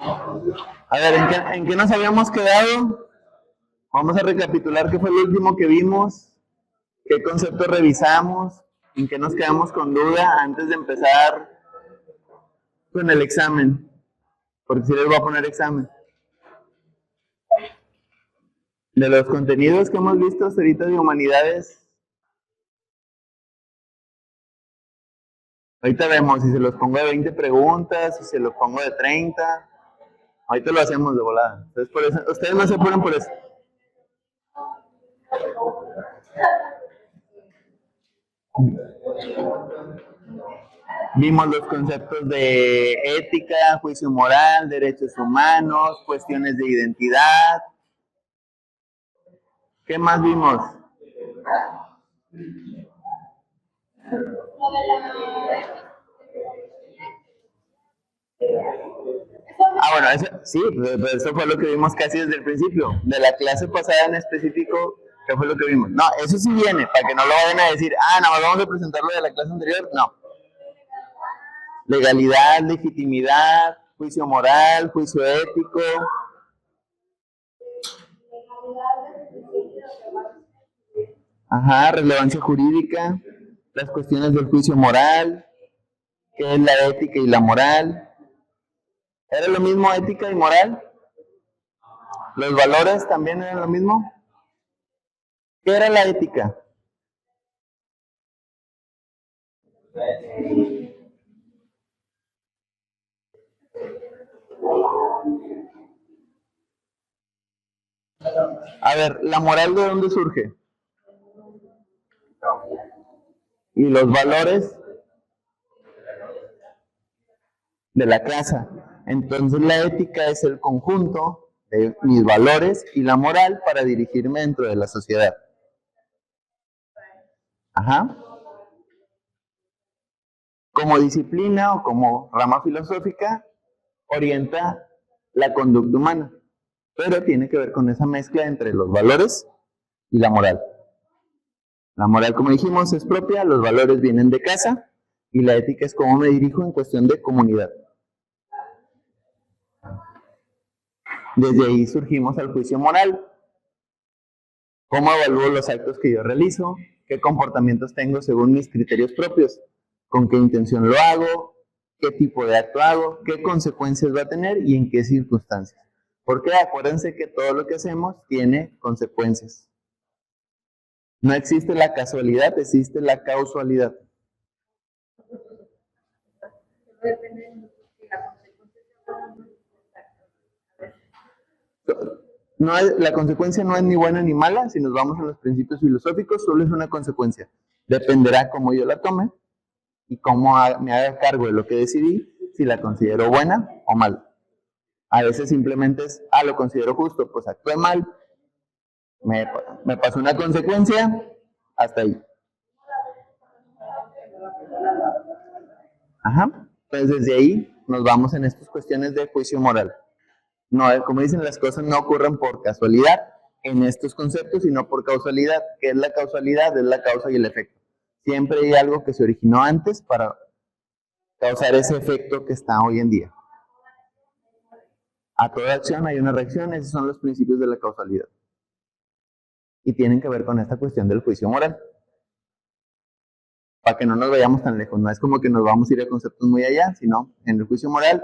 A ver, ¿en qué nos habíamos quedado? Vamos a recapitular qué fue lo último que vimos, qué conceptos revisamos, en qué nos quedamos con duda antes de empezar con el examen. Porque si les voy a poner examen. De los contenidos que hemos visto hasta ahorita de humanidades, ahorita vemos si se los pongo de 20 preguntas, si se los pongo de 30. Ahorita lo hacemos de volada. Entonces, por eso, ustedes no se apuren por eso. Vimos los conceptos de ética, juicio moral, derechos humanos, cuestiones de identidad. ¿Qué más vimos? Bueno, eso fue lo que vimos casi desde el principio. De la clase pasada en específico, ¿qué fue lo que vimos? No, eso sí viene, para que no lo vayan a decir, nada más vamos a presentarlo de la clase anterior. No. Legalidad, legitimidad, juicio moral, juicio ético. Relevancia jurídica, las cuestiones del juicio moral, qué es la ética y la moral. ¿Era lo mismo ética y moral? ¿Los valores también eran lo mismo? ¿Qué era la ética? A ver, ¿la moral de dónde surge? ¿Y los valores? De la casa. Entonces la ética es el conjunto de mis valores y la moral para dirigirme dentro de la sociedad. Como disciplina o como rama filosófica, orienta la conducta humana, pero tiene que ver con esa mezcla entre los valores y la moral. La moral, como dijimos, es propia, los valores vienen de casa y la ética es cómo me dirijo en cuestión de comunidad. Desde ahí surgimos al juicio moral. ¿Cómo evalúo los actos que yo realizo? ¿Qué comportamientos tengo según mis criterios propios? ¿Con qué intención lo hago? ¿Qué tipo de acto hago? ¿Qué consecuencias va a tener y en qué circunstancias? Porque acuérdense que todo lo que hacemos tiene consecuencias. No existe la casualidad, existe la causalidad. No es, la consecuencia no es ni buena ni mala, si nos vamos a los principios filosóficos, solo es una consecuencia. Dependerá cómo yo la tome y cómo me haga cargo de lo que decidí, si la considero buena o mala. A veces simplemente es, lo considero justo, pues actué mal, me pasó una consecuencia, hasta ahí. Entonces desde ahí nos vamos en estas cuestiones de juicio moral. No, como dicen, las cosas no ocurren por casualidad en estos conceptos, sino por causalidad. ¿Qué es la causalidad? Es la causa y el efecto. Siempre hay algo que se originó antes para causar ese efecto que está hoy en día. A toda acción hay una reacción, esos son los principios de la causalidad. Y tienen que ver con esta cuestión del juicio moral. Para que no nos vayamos tan lejos, no es como que nos vamos a ir a conceptos muy allá, sino en el juicio moral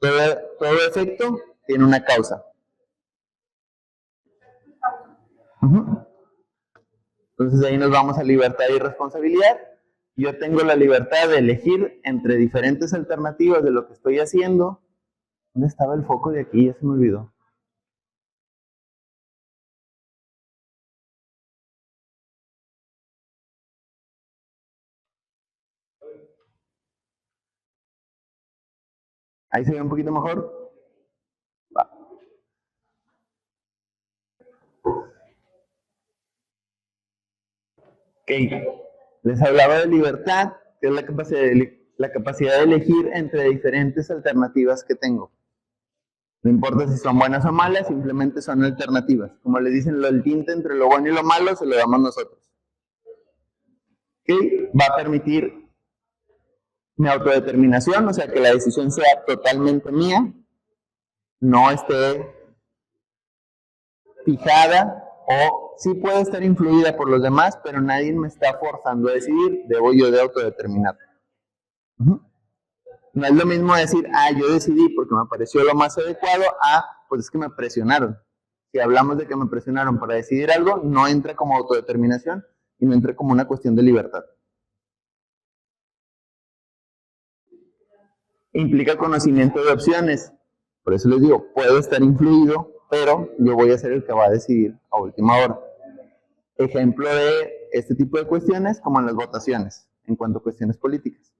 todo efecto tiene una causa. Entonces ahí nos vamos a libertad y responsabilidad. Yo tengo la libertad de elegir entre diferentes alternativas de lo que estoy haciendo. ¿Dónde estaba el foco de aquí? Ya se me olvidó. Ahí se ve un poquito mejor. Va. Ok. Les hablaba de libertad, que es la capacidad de elegir entre diferentes alternativas que tengo. No importa si son buenas o malas, simplemente son alternativas. Como les dicen, el tinte entre lo bueno y lo malo se lo damos nosotros. ¿Okay? Va a permitir mi autodeterminación, o sea, que la decisión sea totalmente mía, no esté fijada, o sí puede estar influida por los demás, pero nadie me está forzando a decidir, debo yo de autodeterminar. No es lo mismo decir, yo decidí porque me pareció lo más adecuado, pues es que me presionaron. Si hablamos de que me presionaron para decidir algo, no entra como autodeterminación y no entra como una cuestión de libertad. Implica conocimiento de opciones. Por eso les digo, puedo estar influido, pero yo voy a ser el que va a decidir a última hora. Ejemplo de este tipo de cuestiones, como en las votaciones, en cuanto a cuestiones políticas.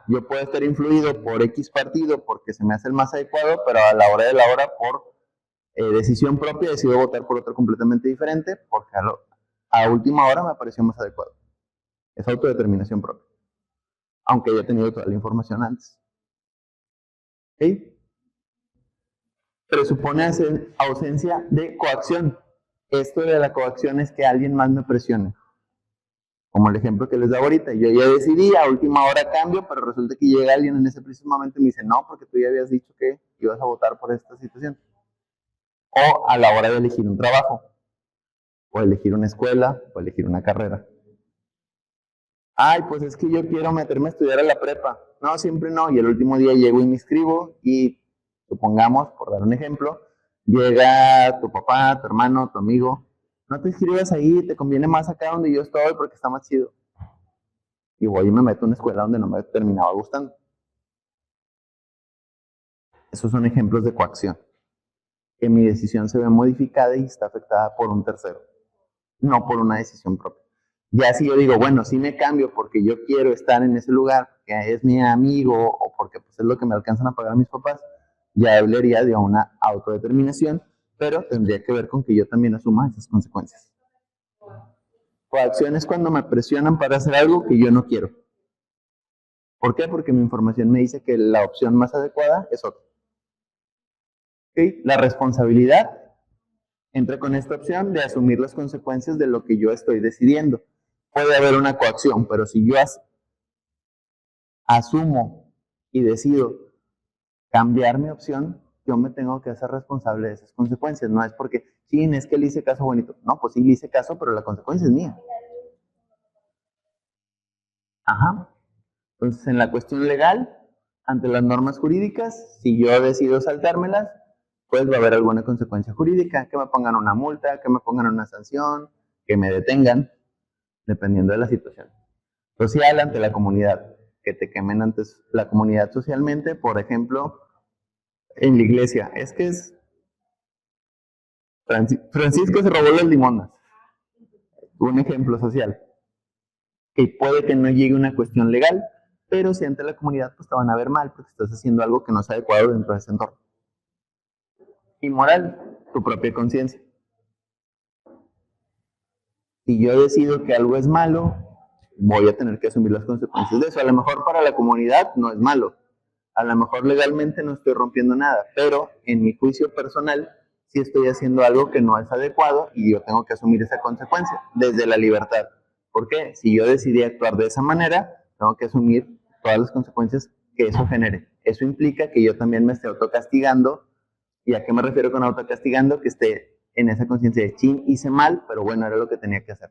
Yo puedo estar influido por X partido porque se me hace el más adecuado, pero a la hora de la hora, por decisión propia, decido votar por otro completamente diferente porque a última hora me pareció más adecuado. Es autodeterminación propia, aunque haya tenido toda la información antes. ¿Okay? Presupone ausencia de coacción. Esto de la coacción es que alguien más me presione. Como el ejemplo que les da ahorita, yo ya decidí, a última hora cambio, pero resulta que llega alguien en ese preciso momento y me dice, no, porque tú ya habías dicho que ibas a votar por esta situación. O a la hora de elegir un trabajo, o elegir una escuela, o elegir una carrera. Pues es que yo quiero meterme a estudiar a la prepa. No, siempre no, y el último día llego y me inscribo y, supongamos, por dar un ejemplo, llega tu papá, tu hermano, tu amigo, no te inscribas ahí, te conviene más acá donde yo estoy porque está más chido. Y voy y me meto a una escuela donde no me terminaba gustando. Esos son ejemplos de coacción. Que mi decisión se ve modificada y está afectada por un tercero, no por una decisión propia. Ya si yo digo, bueno, sí me cambio porque yo quiero estar en ese lugar, que es mi amigo o porque pues, es lo que me alcanzan a pagar mis papás, ya hablaría de una autodeterminación, pero tendría que ver con que yo también asuma esas consecuencias. Coacción es cuando me presionan para hacer algo que yo no quiero. ¿Por qué? Porque mi información me dice que la opción más adecuada es otra. ¿Okay? La responsabilidad entra con esta opción de asumir las consecuencias de lo que yo estoy decidiendo. Puede haber una coacción, pero si yo asumo y decido cambiar mi opción, yo me tengo que hacer responsable de esas consecuencias. No es porque, sí, es que le hice caso bonito. No, pues sí, le hice caso, pero la consecuencia es mía. Entonces, en la cuestión legal, ante las normas jurídicas, si yo decido saltármelas, pues va a haber alguna consecuencia jurídica, que me pongan una multa, que me pongan una sanción, que me detengan, dependiendo de la situación. Social ante la comunidad, que te quemen ante la comunidad socialmente, por ejemplo, en la iglesia. Es que Francisco se robó las limonas. Un ejemplo social. Que puede que no llegue una cuestión legal, pero si ante la comunidad pues te van a ver mal porque estás haciendo algo que no es adecuado dentro de ese entorno. Y moral, tu propia conciencia. Si yo decido que algo es malo, voy a tener que asumir las consecuencias de eso. A lo mejor para la comunidad no es malo, a lo mejor legalmente no estoy rompiendo nada, pero en mi juicio personal sí estoy haciendo algo que no es adecuado y yo tengo que asumir esa consecuencia desde la libertad. ¿Por qué? Si yo decidí actuar de esa manera, tengo que asumir todas las consecuencias que eso genere. Eso implica que yo también me esté autocastigando. ¿Y a qué me refiero con autocastigando? Que esté en esa conciencia de chin, hice mal, pero bueno, era lo que tenía que hacer.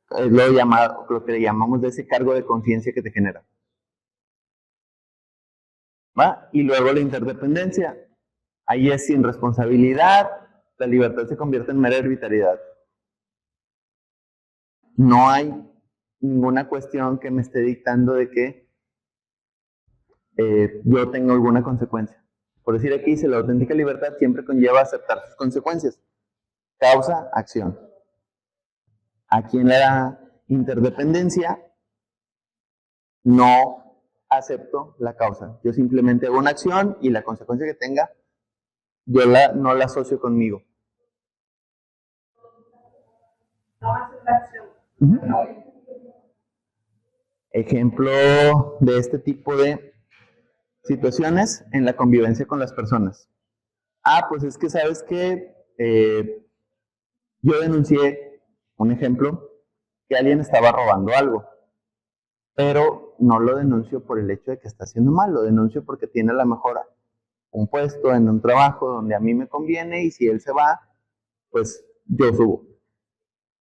Es lo que le llamamos de ese cargo de conciencia que te genera. ¿Va? Y luego la interdependencia. Ahí es sin responsabilidad, la libertad se convierte en mera arbitrariedad. No hay ninguna cuestión que me esté dictando de que yo tengo alguna consecuencia. Por decir aquí, dice, la auténtica libertad siempre conlleva aceptar sus consecuencias. Causa, acción. Aquí en la interdependencia no acepto la causa. Yo simplemente hago una acción y la consecuencia que tenga, yo no la asocio conmigo. No hace la acción. Ejemplo de este tipo de situaciones en la convivencia con las personas. Pues es que sabes que yo denuncié, un ejemplo, que alguien estaba robando algo. pero no lo denuncio por el hecho de que está haciendo mal, lo denuncio porque tiene a lo mejor un puesto en un trabajo donde a mí me conviene y si él se va, pues yo subo.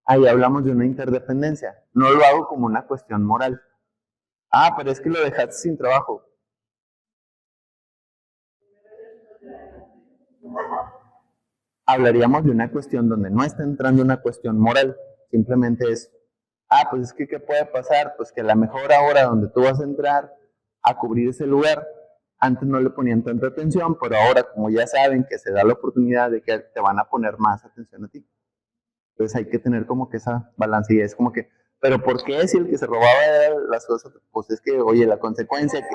Ahí hablamos de una interdependencia. No lo hago como una cuestión moral. Ah, pero es que lo dejaste sin trabajo. Hablaríamos de una cuestión donde no está entrando una cuestión moral. Simplemente es, pues es que ¿qué puede pasar? Pues que a la mejor ahora donde tú vas a entrar a cubrir ese lugar, antes no le ponían tanta atención, pero ahora como ya saben que se da la oportunidad de que te van a poner más atención a ti. Entonces hay que tener como que esa balance y es como que, pero ¿por qué si el que se robaba las cosas? Pues es que, oye, la consecuencia que...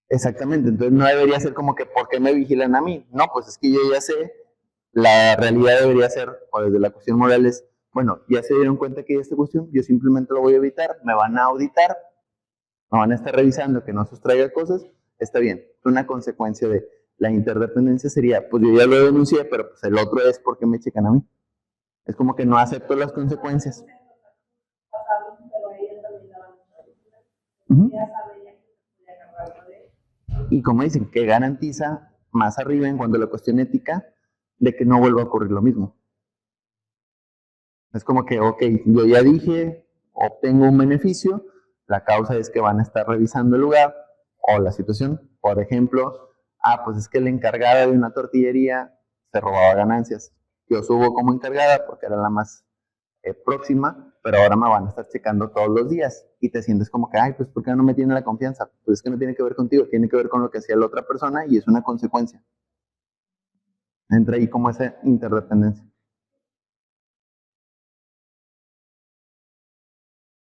Exactamente, entonces no debería ser como que ¿por qué me vigilan a mí? No, pues es que yo ya sé, la realidad debería ser, o desde la cuestión moral es, bueno, ya se dieron cuenta que hay esta cuestión, yo simplemente lo voy a evitar, me van a auditar, me van a estar revisando que no sustraiga cosas, está bien, una consecuencia de la interdependencia sería, pues yo ya lo denuncié, pero pues el otro es porque me checan a mí. Es como que no acepto las consecuencias. Uh-huh. Y como dicen, que garantiza más arriba en cuanto a la cuestión ética de que no vuelva a ocurrir lo mismo. Es como que, ok, yo ya dije, obtengo un beneficio, la causa es que van a estar revisando el lugar o la situación. Por ejemplo, pues es que la encargada de una tortillería se robaba ganancias. Yo subo como encargada porque era la más próxima, pero ahora me van a estar checando todos los días y te sientes como que, pues ¿por qué no me tiene la confianza? Pues es que no tiene que ver contigo, tiene que ver con lo que hacía la otra persona y es una consecuencia. Entra ahí como esa interdependencia.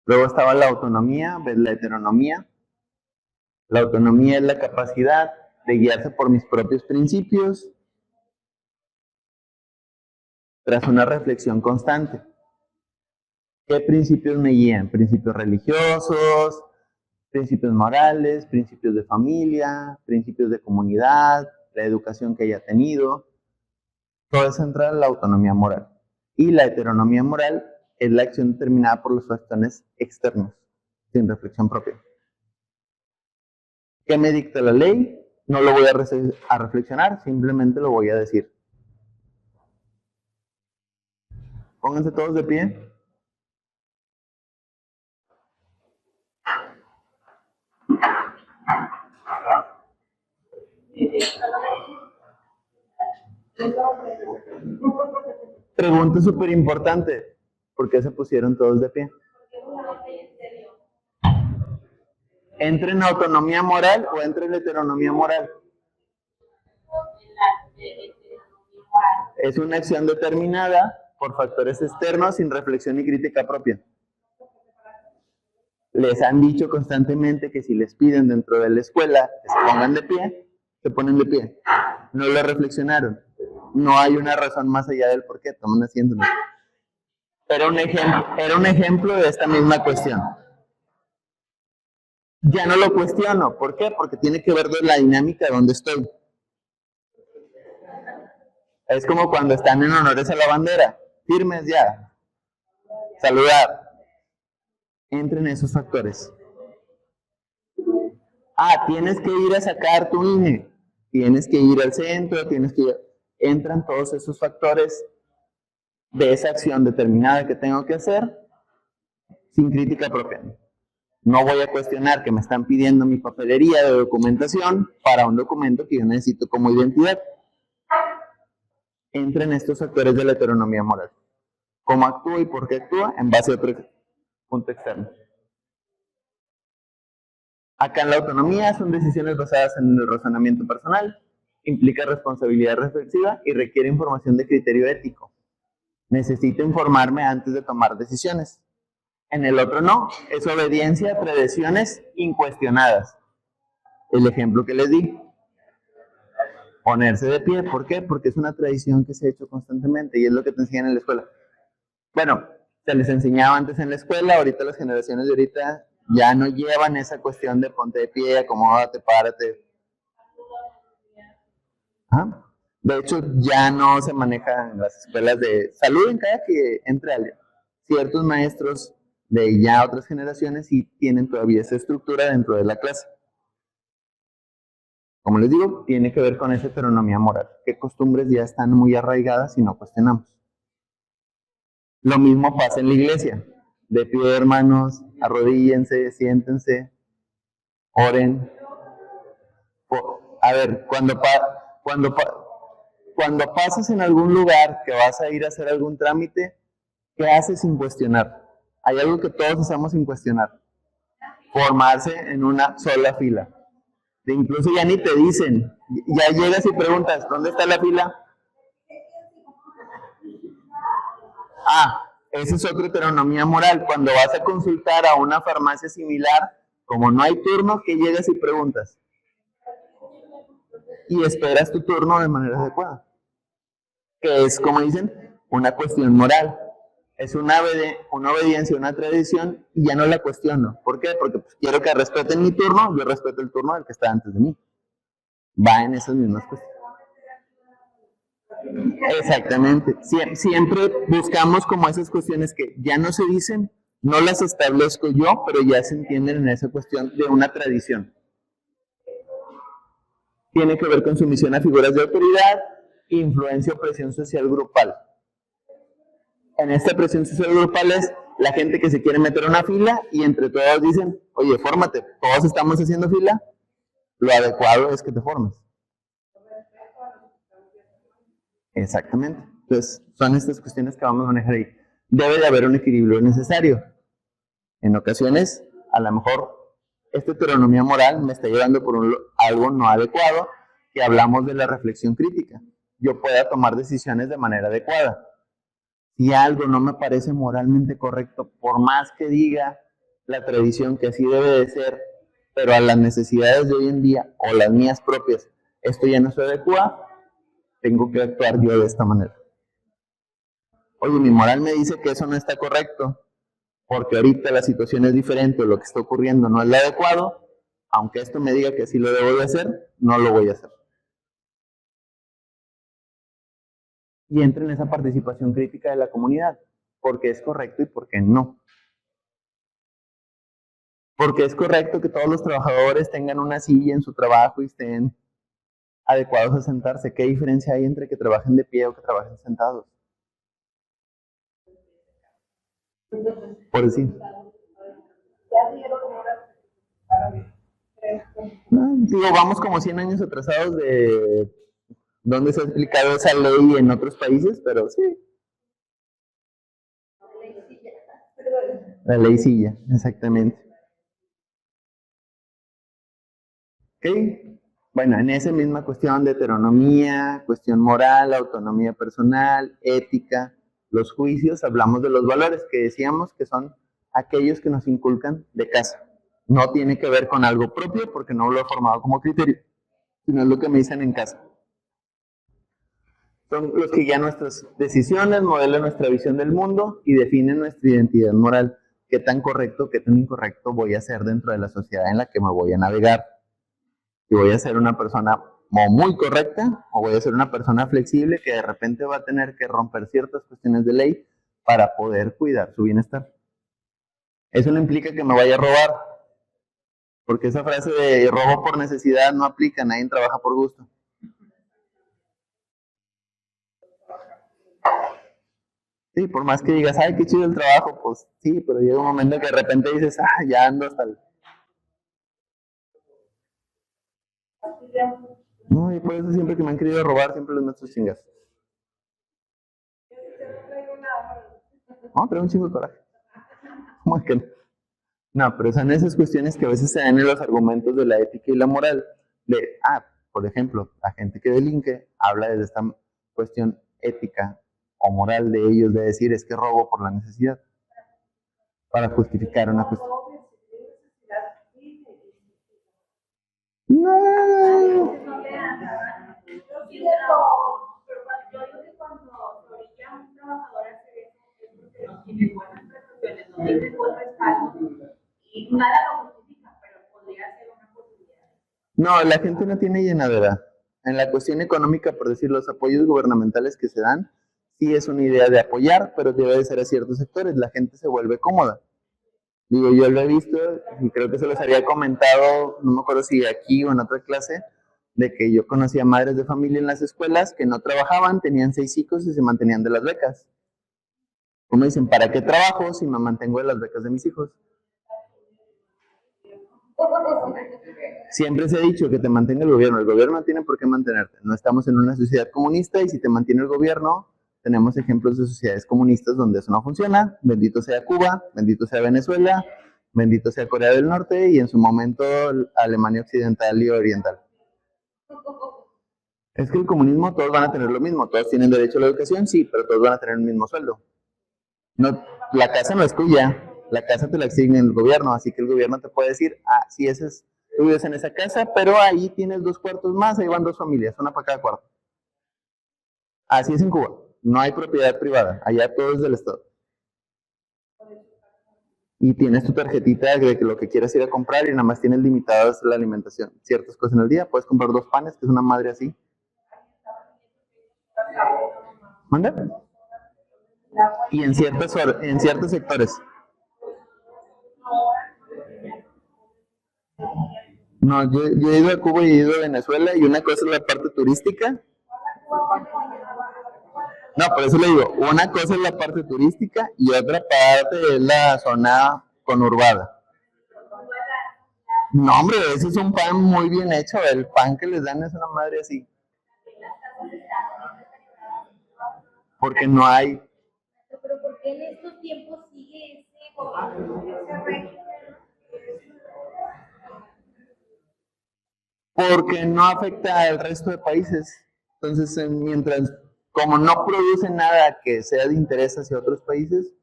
Luego estaba la autonomía, ves la heteronomía. La autonomía es la capacidad de guiarse por mis propios principios tras una reflexión constante. ¿Qué principios me guían? Principios religiosos, principios morales, principios de familia, principios de comunidad, la educación que haya tenido. Todo eso entra en la autonomía moral. Y la heteronomía moral es la acción determinada por los factores externos, sin reflexión propia. ¿Qué me dicta la ley? No lo voy a reflexionar, simplemente lo voy a decir. Pónganse todos de pie. Pregunta súper importante. ¿Por qué se pusieron todos de pie? ¿Entra en autonomía moral o entra en heteronomía moral? Es una acción determinada por factores externos sin reflexión y crítica propia. Les han dicho constantemente que si les piden dentro de la escuela que se pongan de pie, se ponen de pie. No lo reflexionaron. No hay una razón más allá del por qué toman haciéndolo. Era un ejemplo de esta misma cuestión. Ya no lo cuestiono. ¿Por qué? Porque tiene que ver con la dinámica de donde estoy. Es como cuando están en honores a la bandera. Firmes ya. Saludar. Entren esos factores. Tienes que ir a sacar tu INE. Tienes que ir al centro, tienes que ir. Entran todos esos factores de esa acción determinada que tengo que hacer sin crítica propia. No voy a cuestionar que me están pidiendo mi papelería de documentación para un documento que yo necesito como identidad. Entren estos factores de la heteronomía moral. ¿Cómo actúa y por qué actúa? En base a otro punto externo. Acá en la autonomía son decisiones basadas en el razonamiento personal, implica responsabilidad reflexiva y requiere información de criterio ético. Necesito informarme antes de tomar decisiones. En el otro no, es obediencia a tradiciones incuestionadas. El ejemplo que les di, ponerse de pie, ¿por qué? Porque es una tradición que se ha hecho constantemente y es lo que te enseñan en la escuela. Bueno, se les enseñaba antes en la escuela, ahorita las generaciones de ahorita ya no llevan esa cuestión de ponte de pie, acomódate, párate. ¿Ah? De hecho, ya no se maneja en las escuelas de saluden cada que entre alguien. Ciertos maestros de ya otras generaciones y tienen todavía esa estructura dentro de la clase. Como les digo, tiene que ver con esa heteronomía moral, que costumbres ya están muy arraigadas y no cuestionamos. Lo mismo pasa en la iglesia. De pie, hermanos, arrodíllense, siéntense, oren. A ver, cuando pasas en algún lugar que vas a ir a hacer algún trámite, ¿qué haces sin cuestionar? Hay algo que todos hacemos sin cuestionar. Formarse en una sola fila. Incluso ya ni te dicen, ya llegas y preguntas, ¿dónde está la fila? Ah, esa es otra heteronomía moral. Cuando vas a consultar a una farmacia similar, como no hay turno, ¿qué llegas y preguntas? Y esperas tu turno de manera adecuada. Que es, como dicen, una cuestión moral. Es una obediencia, una tradición, y ya no la cuestiono. ¿Por qué? Porque pues, quiero que respeten mi turno, yo respeto el turno del que está antes de mí. Va en esas mismas cuestiones. Exactamente. Siempre buscamos como esas cuestiones que ya no se dicen, no las establezco yo, pero ya se entienden en esa cuestión de una tradición. Tiene que ver con sumisión a figuras de autoridad, influencia o presión social grupal. En esta presión social grupal es la gente que se quiere meter a una fila y entre todos dicen, oye, fórmate, todos estamos haciendo fila, lo adecuado es que te formes. Exactamente. Entonces, son estas cuestiones que vamos a manejar ahí. Debe de haber un equilibrio necesario. En ocasiones, a lo mejor, esta heteronomía moral me está llevando por algo no adecuado, que hablamos de la reflexión crítica. Yo pueda tomar decisiones de manera adecuada. Si algo no me parece moralmente correcto, por más que diga la tradición que así debe de ser, pero a las necesidades de hoy en día, o las mías propias, esto ya no se adecua, tengo que actuar yo de esta manera. Oye, mi moral me dice que eso no está correcto, porque ahorita la situación es diferente, lo que está ocurriendo no es lo adecuado, aunque esto me diga que así lo debo de hacer, no lo voy a hacer. Y entra en esa participación crítica de la comunidad, porque es correcto y porque no. Porque es correcto que todos los trabajadores tengan una silla en su trabajo y estén adecuados a sentarse. ¿Qué diferencia hay entre que trabajen de pie o que trabajen sentados? Por decir. Digo, vamos como 100 años atrasados de donde se ha explicado esa ley en otros países, pero sí. La ley silla, exactamente. ¿Ok? Bueno, en esa misma cuestión de heteronomía, cuestión moral, autonomía personal, ética, los juicios, hablamos de los valores que decíamos que son aquellos que nos inculcan de casa. No tiene que ver con algo propio porque no lo he formado como criterio, sino es lo que me dicen en casa. Son los que guían nuestras decisiones, modelan nuestra visión del mundo y definen nuestra identidad moral. ¿Qué tan correcto, qué tan incorrecto voy a ser dentro de la sociedad en la que me voy a navegar? Si voy a ser una persona muy correcta o voy a ser una persona flexible que de repente va a tener que romper ciertas cuestiones de ley para poder cuidar su bienestar. Eso no implica que me vaya a robar, porque esa frase de robo por necesidad no aplica, nadie trabaja por gusto. Sí, por más que digas, ay, qué chido el trabajo, pues sí, pero llega un momento que de repente dices, ah, ya ando hasta el... No, y por eso siempre que me han querido robar, siempre les meto chingas. No, traigo un chingo de coraje. ¿Cómo es que no? No, pero son esas cuestiones que a veces se dan en los argumentos de la ética y la moral. De, por ejemplo, la gente que delinque habla desde esta cuestión ética o moral de ellos de decir es que robo por la necesidad para justificar una cuestión. No. No, la gente no tiene llenadera. En la cuestión económica, por decir, los apoyos gubernamentales que se dan, sí es una idea de apoyar, pero debe de ser a ciertos sectores. La gente se vuelve cómoda. Digo, yo lo he visto y creo que se los había comentado, no me acuerdo si aquí o en otra clase, de que yo conocía madres de familia en las escuelas que no trabajaban, tenían 6 hijos y se mantenían de las becas. Como dicen, ¿para qué trabajo si me mantengo de las becas de mis hijos? Siempre se ha dicho que te mantenga el gobierno no tiene por qué mantenerte. No estamos en una sociedad comunista y si te mantiene el gobierno, tenemos ejemplos de sociedades comunistas donde eso no funciona. Bendito sea Cuba, bendito sea Venezuela, bendito sea Corea del Norte y en su momento Alemania Occidental y Oriental. Es que el comunismo todos van a tener lo mismo, todos tienen derecho a la educación, sí, pero todos van a tener el mismo sueldo. No, la casa no es tuya, la casa te la asigna el gobierno, así que el gobierno te puede decir, sí, tú vives en esa casa, pero ahí tienes 2 cuartos más, ahí van 2 familias, una para cada cuarto. Así es en Cuba, no hay propiedad privada, allá todo es del Estado. Y tienes tu tarjetita de que lo que quieras ir a comprar y nada más tienes limitadas la alimentación, ciertas cosas en el día, puedes comprar 2 panes, que es una madre así. ¿Manda? Y en ciertos sectores. No, yo he ido a Cuba y he ido a Venezuela y una cosa es la parte turística. No, por eso le digo, una cosa es la parte turística y otra parte es la zona conurbada. No, hombre, ese es un pan muy bien hecho. El pan que les dan es una madre así. Porque no hay. Pero ¿por qué en estos tiempos sigue ese régimen? Porque no afecta al resto de países. Entonces, mientras, como no produce nada que sea de interés hacia otros países,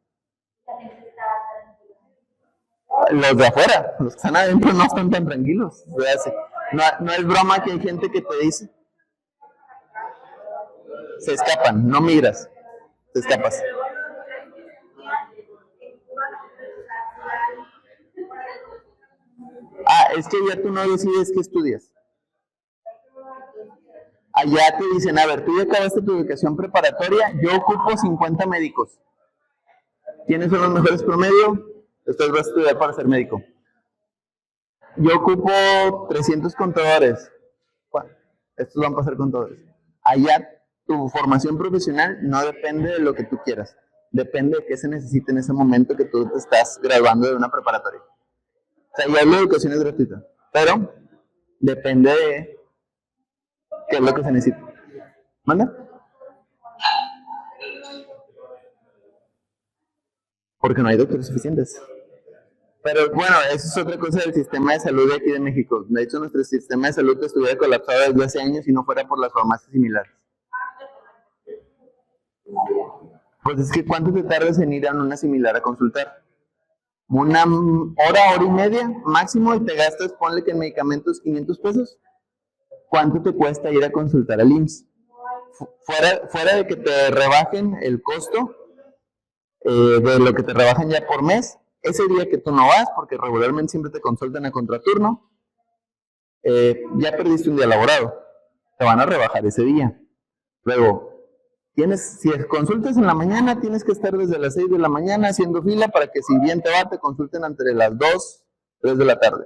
los de afuera, los que están adentro no están tan tranquilos. O sea, no es broma que hay gente que te dice, se escapan, no migras, te escapas. Es que ya tú no decides qué estudias. Allá te dicen, a ver, tú ya acabaste tu educación preparatoria, yo ocupo 50 médicos. ¿Quiénes son los mejores promedio? Usted va a estudiar para ser médico. Yo ocupo 300 contadores. Estos van a pasar contadores. Allá tu formación profesional no depende de lo que tú quieras. Depende de qué se necesita en ese momento que tú te estás graduando de una preparatoria. O sea, ya la educación es gratuita. Pero depende de qué es lo que se necesita. ¿Manda? Porque no hay doctores suficientes. Pero bueno, eso es otra cosa del sistema de salud de aquí de México. De hecho, nuestro sistema de salud estuviera colapsado desde hace años si no fuera por las farmacias similares. Pues es que ¿cuánto te tardas en ir a una similar a consultar? Una hora y media máximo y te gastas, ponle que en medicamentos 500 pesos. ¿Cuánto te cuesta ir a consultar al IMSS? Fuera de que te rebajen el costo, de lo que te rebajan ya por mes, ese día que tú no vas, porque regularmente siempre te consultan a contraturno, ya perdiste un día laborado, te van a rebajar ese día. Luego, si consultas en la mañana, tienes que estar desde las 6 de la mañana haciendo fila para que si bien te va, te consulten entre las 2, 3 de la tarde.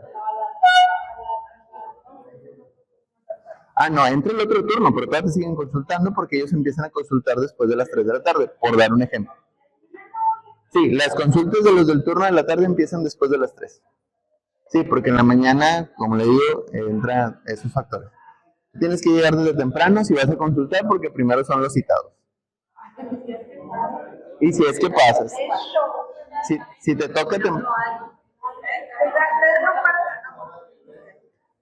No, entra el otro turno, pero todavía te siguen consultando porque ellos empiezan a consultar después de las 3 de la tarde, por dar un ejemplo. Sí, las consultas de los del turno de la tarde empiezan después de las 3. Sí, porque en la mañana, como le digo, entran esos factores. Tienes que llegar desde temprano si vas a consultar porque primero son los citados. Y si es que pasas. Si te toca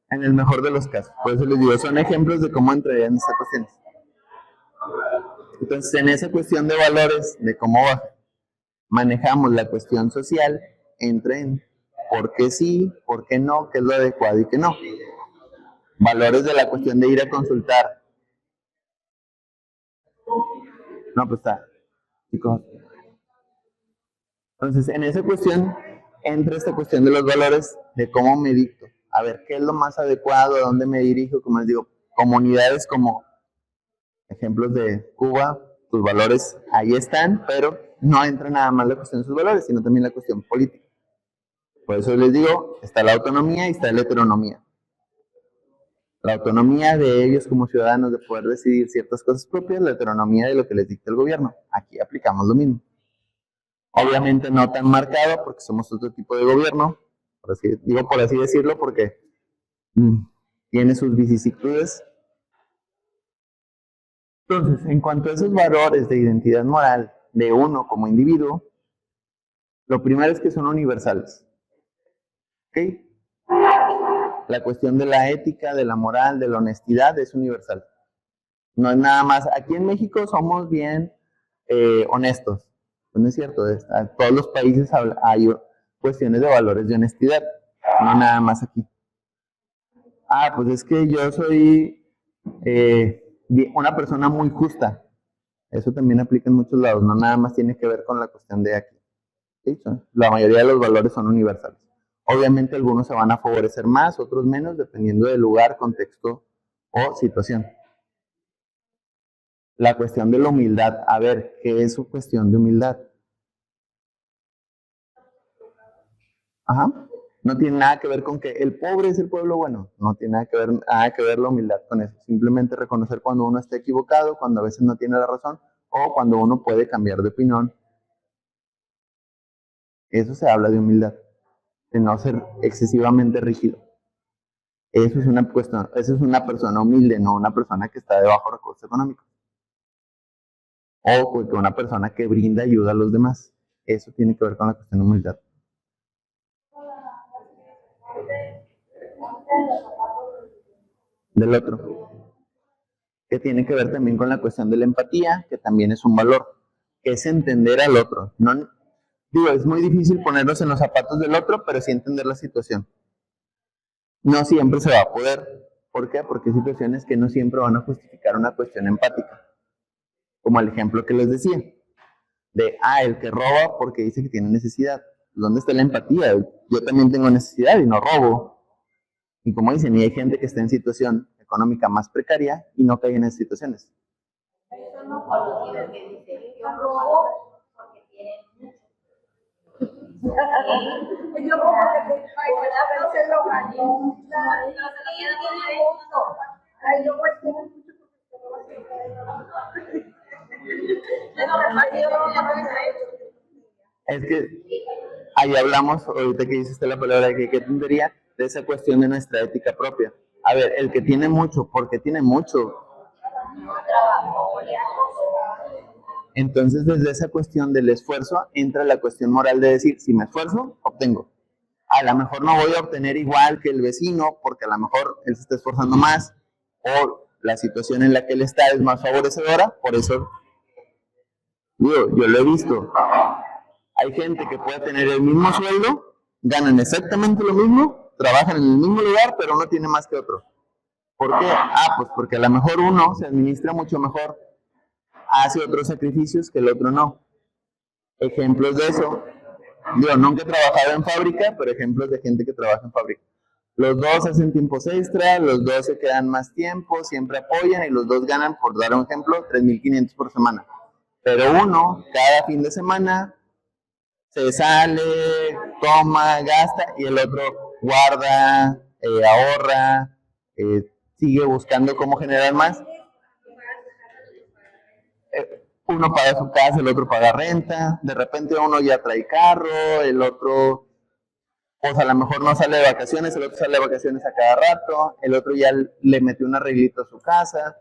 en el mejor de los casos. Por eso les digo, son ejemplos de cómo entrarían estas cuestiones. Entonces, en esa cuestión de valores, de cómo manejamos la cuestión social, entra en por qué sí, por qué no, qué es lo adecuado y qué no. Valores de la cuestión de ir a consultar. No, pues está. Chicos. Entonces, en esa cuestión entra esta cuestión de los valores, de cómo me dicto. A ver, ¿qué es lo más adecuado? ¿A dónde me dirijo? Como les digo, comunidades como ejemplos de Cuba, sus valores ahí están, pero no entra nada más la cuestión de sus valores, sino también la cuestión política. Por eso les digo, está la autonomía y está la heteronomía. La autonomía de ellos como ciudadanos de poder decidir ciertas cosas propias, la heteronomía de lo que les dicta el gobierno. Aquí aplicamos lo mismo. Obviamente no tan marcado porque somos otro tipo de gobierno, por así decirlo, porque tiene sus vicisitudes. Entonces, en cuanto a esos valores de identidad moral de uno como individuo, lo primero es que son universales. ¿Ok? La cuestión de la ética, de la moral, de la honestidad es universal. No es nada más. Aquí en México somos bien honestos. Pues no es cierto. En todos los países hay cuestiones de valores de honestidad. No nada más aquí. Ah, pues es que yo soy una persona muy justa. Eso también aplica en muchos lados. No nada más tiene que ver con la cuestión de aquí. ¿Sí? La mayoría de los valores son universales. Obviamente algunos se van a favorecer más, otros menos, dependiendo del lugar, contexto o situación. La cuestión de la humildad. A ver, ¿qué es su cuestión de humildad? Ajá. No tiene nada que ver con que el pobre es el pueblo bueno. No tiene nada que ver la humildad con eso. Simplemente reconocer cuando uno está equivocado, cuando a veces no tiene la razón, o cuando uno puede cambiar de opinión. Eso se habla de humildad, de no ser excesivamente rígido. Eso es una cuestión, eso es una persona humilde, no una persona que está de bajo recursos económicos. O una persona que brinda ayuda a los demás. Eso tiene que ver con la cuestión de humildad. Del otro. Que tiene que ver también con la cuestión de la empatía, que también es un valor, que es entender al otro. No, digo, es muy difícil ponernos en los zapatos del otro, pero sí entender la situación. No siempre se va a poder. ¿Por qué? Porque hay situaciones que no siempre van a justificar una cuestión empática. Como el ejemplo que les decía. De, el que roba porque dice que tiene necesidad. ¿Dónde está la empatía? Yo también tengo necesidad y no robo. Y como dicen, y hay gente que está en situación económica más precaria y no cae en esas situaciones. Eso no conocido que dice, yo robo porque tienen mucho. Yo robo porque no se lo ganó. No tiene gusto. Ay, yo pues tengo mucho porque es que ahí hablamos, ahorita que dice usted la palabra, que qué tendría de esa cuestión de nuestra ética propia. A ver, el que tiene mucho, porque tiene mucho. Entonces, desde esa cuestión del esfuerzo, entra la cuestión moral de decir, si me esfuerzo, obtengo. A lo mejor no voy a obtener igual que el vecino, porque a lo mejor él se está esforzando más, o la situación en la que él está es más favorecedora, por eso, digo, yo lo he visto. Hay gente que puede tener el mismo sueldo, ganan exactamente lo mismo, trabajan en el mismo lugar, pero uno tiene más que otro. ¿Por qué? Pues porque a lo mejor uno se administra mucho mejor, hace otros sacrificios que el otro no. Ejemplos de eso, yo nunca he trabajado en fábrica, pero ejemplos de gente que trabaja en fábrica. Los dos hacen tiempos extra, los dos se quedan más tiempo, siempre apoyan y los dos ganan, por dar un ejemplo, 3,500 por semana. Pero uno, cada fin de semana, se sale, toma, gasta y el otro guarda, ahorra, sigue buscando cómo generar más. Uno paga su casa, el otro paga renta, de repente uno ya trae carro, el otro, pues a lo mejor no sale de vacaciones, el otro sale de vacaciones a cada rato, el otro ya le metió un arreglito a su casa.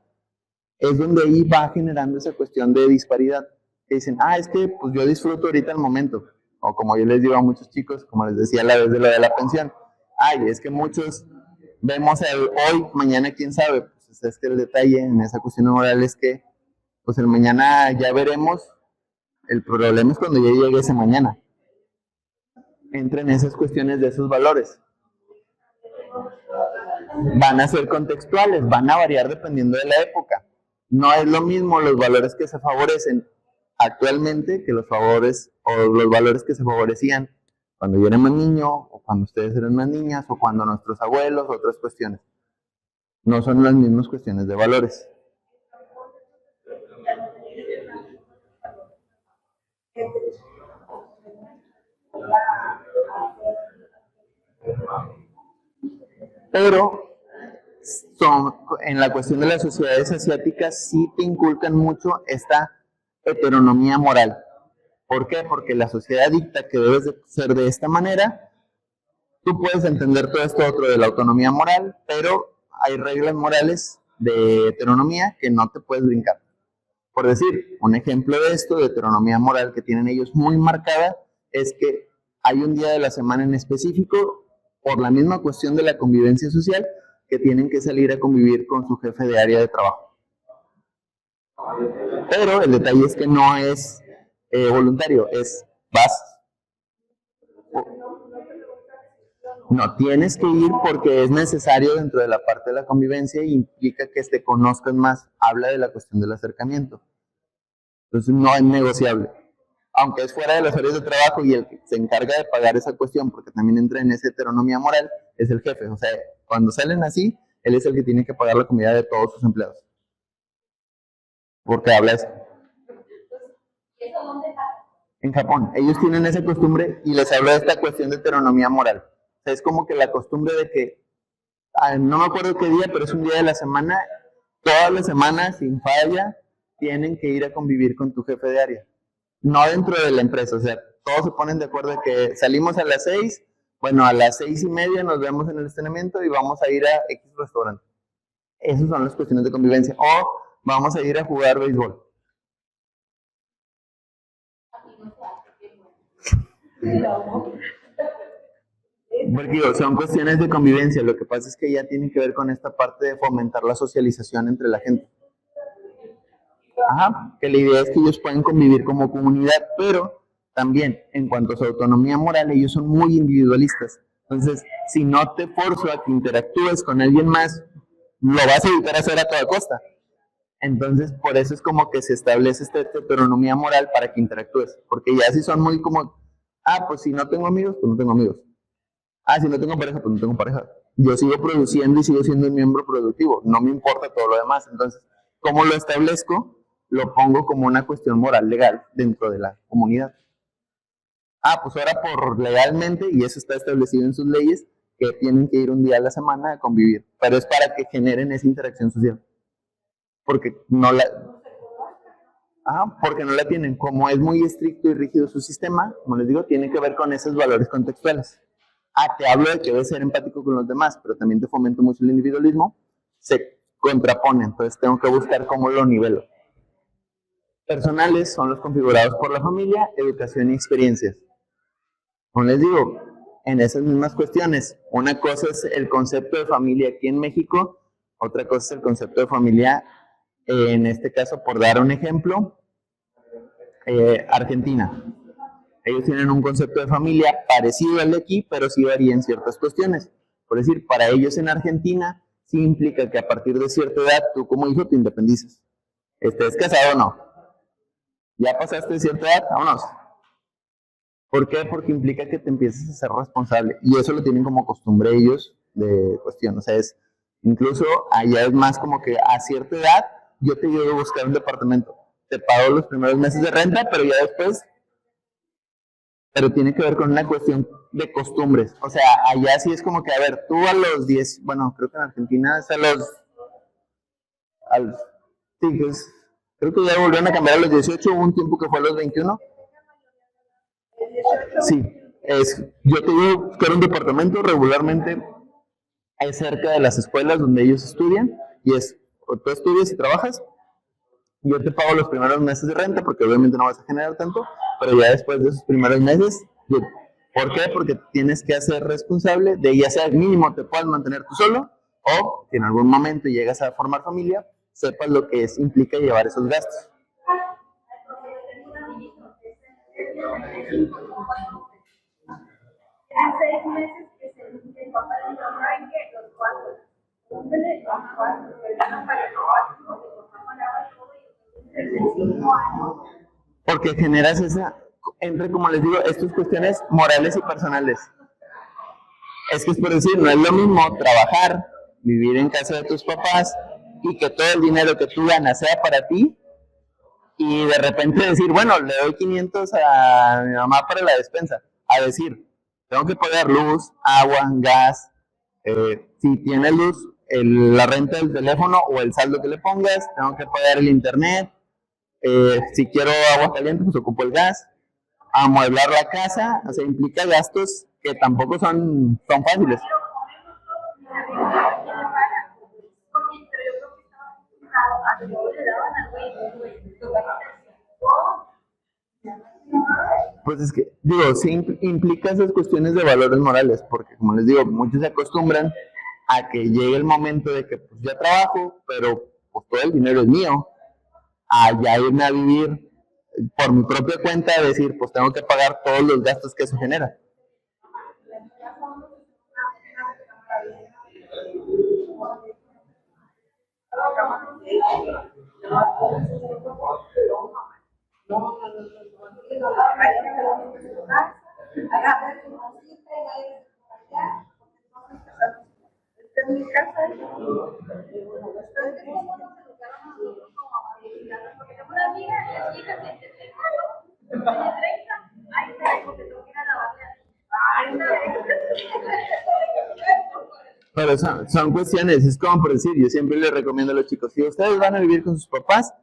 Es donde ahí va generando esa cuestión de disparidad. Que dicen, es que pues yo disfruto ahorita el momento. O como yo les digo a muchos chicos, como les decía la vez de lo de la pensión, es que muchos vemos el hoy, mañana quién sabe. Pues es que el detalle en esa cuestión moral es que pues el mañana ya veremos, el problema es cuando ya llegue ese mañana. Entra en esas cuestiones de esos valores. Van a ser contextuales, van a variar dependiendo de la época. No es lo mismo los valores que se favorecen actualmente que los favores o los valores que se favorecían cuando yo era más niño o cuando ustedes eran más niñas o cuando nuestros abuelos, otras cuestiones. No son las mismas cuestiones de valores. Pero en la cuestión de las sociedades asiáticas sí te inculcan mucho esta heteronomía moral. ¿Por qué? Porque la sociedad dicta que debes de ser de esta manera. Tú puedes entender todo esto otro de la autonomía moral, pero hay reglas morales de heteronomía que no te puedes brincar. Por decir, un ejemplo de esto, de heteronomía moral que tienen ellos muy marcada, es que hay un día de la semana en específico, por la misma cuestión de la convivencia social, que tienen que salir a convivir con su jefe de área de trabajo. Pero el detalle es que no es voluntario, vas. No, tienes que ir porque es necesario dentro de la parte de la convivencia y implica que te conozcan más. Habla de la cuestión del acercamiento. Entonces no es negociable. Aunque es fuera de las áreas de trabajo y el que se encarga de pagar esa cuestión, porque también entra en esa heteronomía moral, es el jefe. O sea, cuando salen así, él es el que tiene que pagar la comida de todos sus empleados. Porque habla eso. ¿Eso dónde pasa? En Japón. Ellos tienen esa costumbre y les hablo de esta cuestión de heteronomía moral. O sea, es como que la costumbre de que, no me acuerdo qué día, pero es un día de la semana, todas las semanas, sin falla, tienen que ir a convivir con tu jefe de área. No dentro de la empresa, o sea, todos se ponen de acuerdo de que salimos a las 6, bueno, a las 6:30 nos vemos en el estacionamiento y vamos a ir a X restaurante. Esas son las cuestiones de convivencia. O vamos a ir a jugar béisbol. Porque digo, son cuestiones de convivencia. Lo que pasa es que ya tienen que ver con esta parte de fomentar la socialización entre la gente. Ajá, que la idea es que ellos pueden convivir como comunidad, pero también en cuanto a su autonomía moral, ellos son muy individualistas. Entonces, si no te forzo a que interactúes con alguien más, lo vas a evitar hacer a toda costa. Entonces, por eso es como que se establece esta heteronomía moral para que interactúes. Porque ya si son muy como, pues si no tengo amigos, pues no tengo amigos. Si no tengo pareja, pues no tengo pareja. Yo sigo produciendo y sigo siendo un miembro productivo. No me importa todo lo demás. Entonces, ¿cómo lo establezco? Lo pongo como una cuestión moral legal dentro de la comunidad. Pues ahora por legalmente, y eso está establecido en sus leyes, que tienen que ir un día a la semana a convivir. Pero es para que generen esa interacción social. Porque no la tienen. Como es muy estricto y rígido su sistema, como les digo, tiene que ver con esos valores contextuales. Te hablo de que debes ser empático con los demás, pero también te fomento mucho el individualismo, se contrapone, entonces tengo que buscar cómo lo nivelo. Personales son los configurados por la familia, educación y experiencias. Como les digo, en esas mismas cuestiones, una cosa es el concepto de familia aquí en México, otra cosa es el concepto de familia, en este caso, por dar un ejemplo, Argentina. Ellos tienen un concepto de familia parecido al de aquí, pero sí varía en ciertas cuestiones. Por decir, para ellos en Argentina, sí implica que a partir de cierta edad, tú como hijo te independices. ¿Estés casado o no? ¿Ya pasaste de cierta edad? Vámonos. ¿Por qué? Porque implica que te empieces a ser responsable. Y eso lo tienen como costumbre ellos de cuestión. O sea, incluso allá es más como que a cierta edad, yo te ayudo a buscar un departamento. Te pago los primeros meses de renta, pero ya después... Pero tiene que ver con una cuestión de costumbres. O sea, allá sí es como que, a ver, tú a los 10, bueno, creo que en Argentina es sí, pues, creo que ya volvieron a cambiar a los 18, hubo un tiempo que fue a los 21. Sí, yo te digo a buscar un departamento regularmente, es cerca de las escuelas donde ellos estudian, y tú estudias y trabajas, yo te pago los primeros meses de renta, porque obviamente no vas a generar tanto, pero ya después de esos primeros meses, ¿por qué? Porque tienes que ser responsable de, ya sea mínimo te puedas mantener tú solo, o si en algún momento llegas a formar familia, sepas lo que implica llevar esos gastos. En 6 meses que el papá de mi mamá en que los 4. Porque generas entre, como les digo, estas cuestiones morales y personales. Es que es por decir, no es lo mismo trabajar, vivir en casa de tus papás y que todo el dinero que tú ganas sea para ti y de repente decir, bueno, le doy 500 a mi mamá para la despensa. A decir, Tengo que pagar luz, agua, gas, si tienes luz, la renta del teléfono o el saldo que le pongas, tengo que pagar el internet, si quiero agua caliente, pues ocupo el gas, amueblar la casa, o sea, implica gastos que tampoco son fáciles. Pues es que, digo, sí implica esas cuestiones de valores morales, porque como les digo, muchos se acostumbran a que llegue el momento de que pues ya trabajo, pero pues todo el dinero es mío, a ya irme a vivir por mi propia cuenta, a decir, pues tengo que pagar todos los gastos que eso genera. Pero son cuestiones, es como por decir, yo siempre les recomiendo a los chicos, si ustedes van a vivir con sus papás,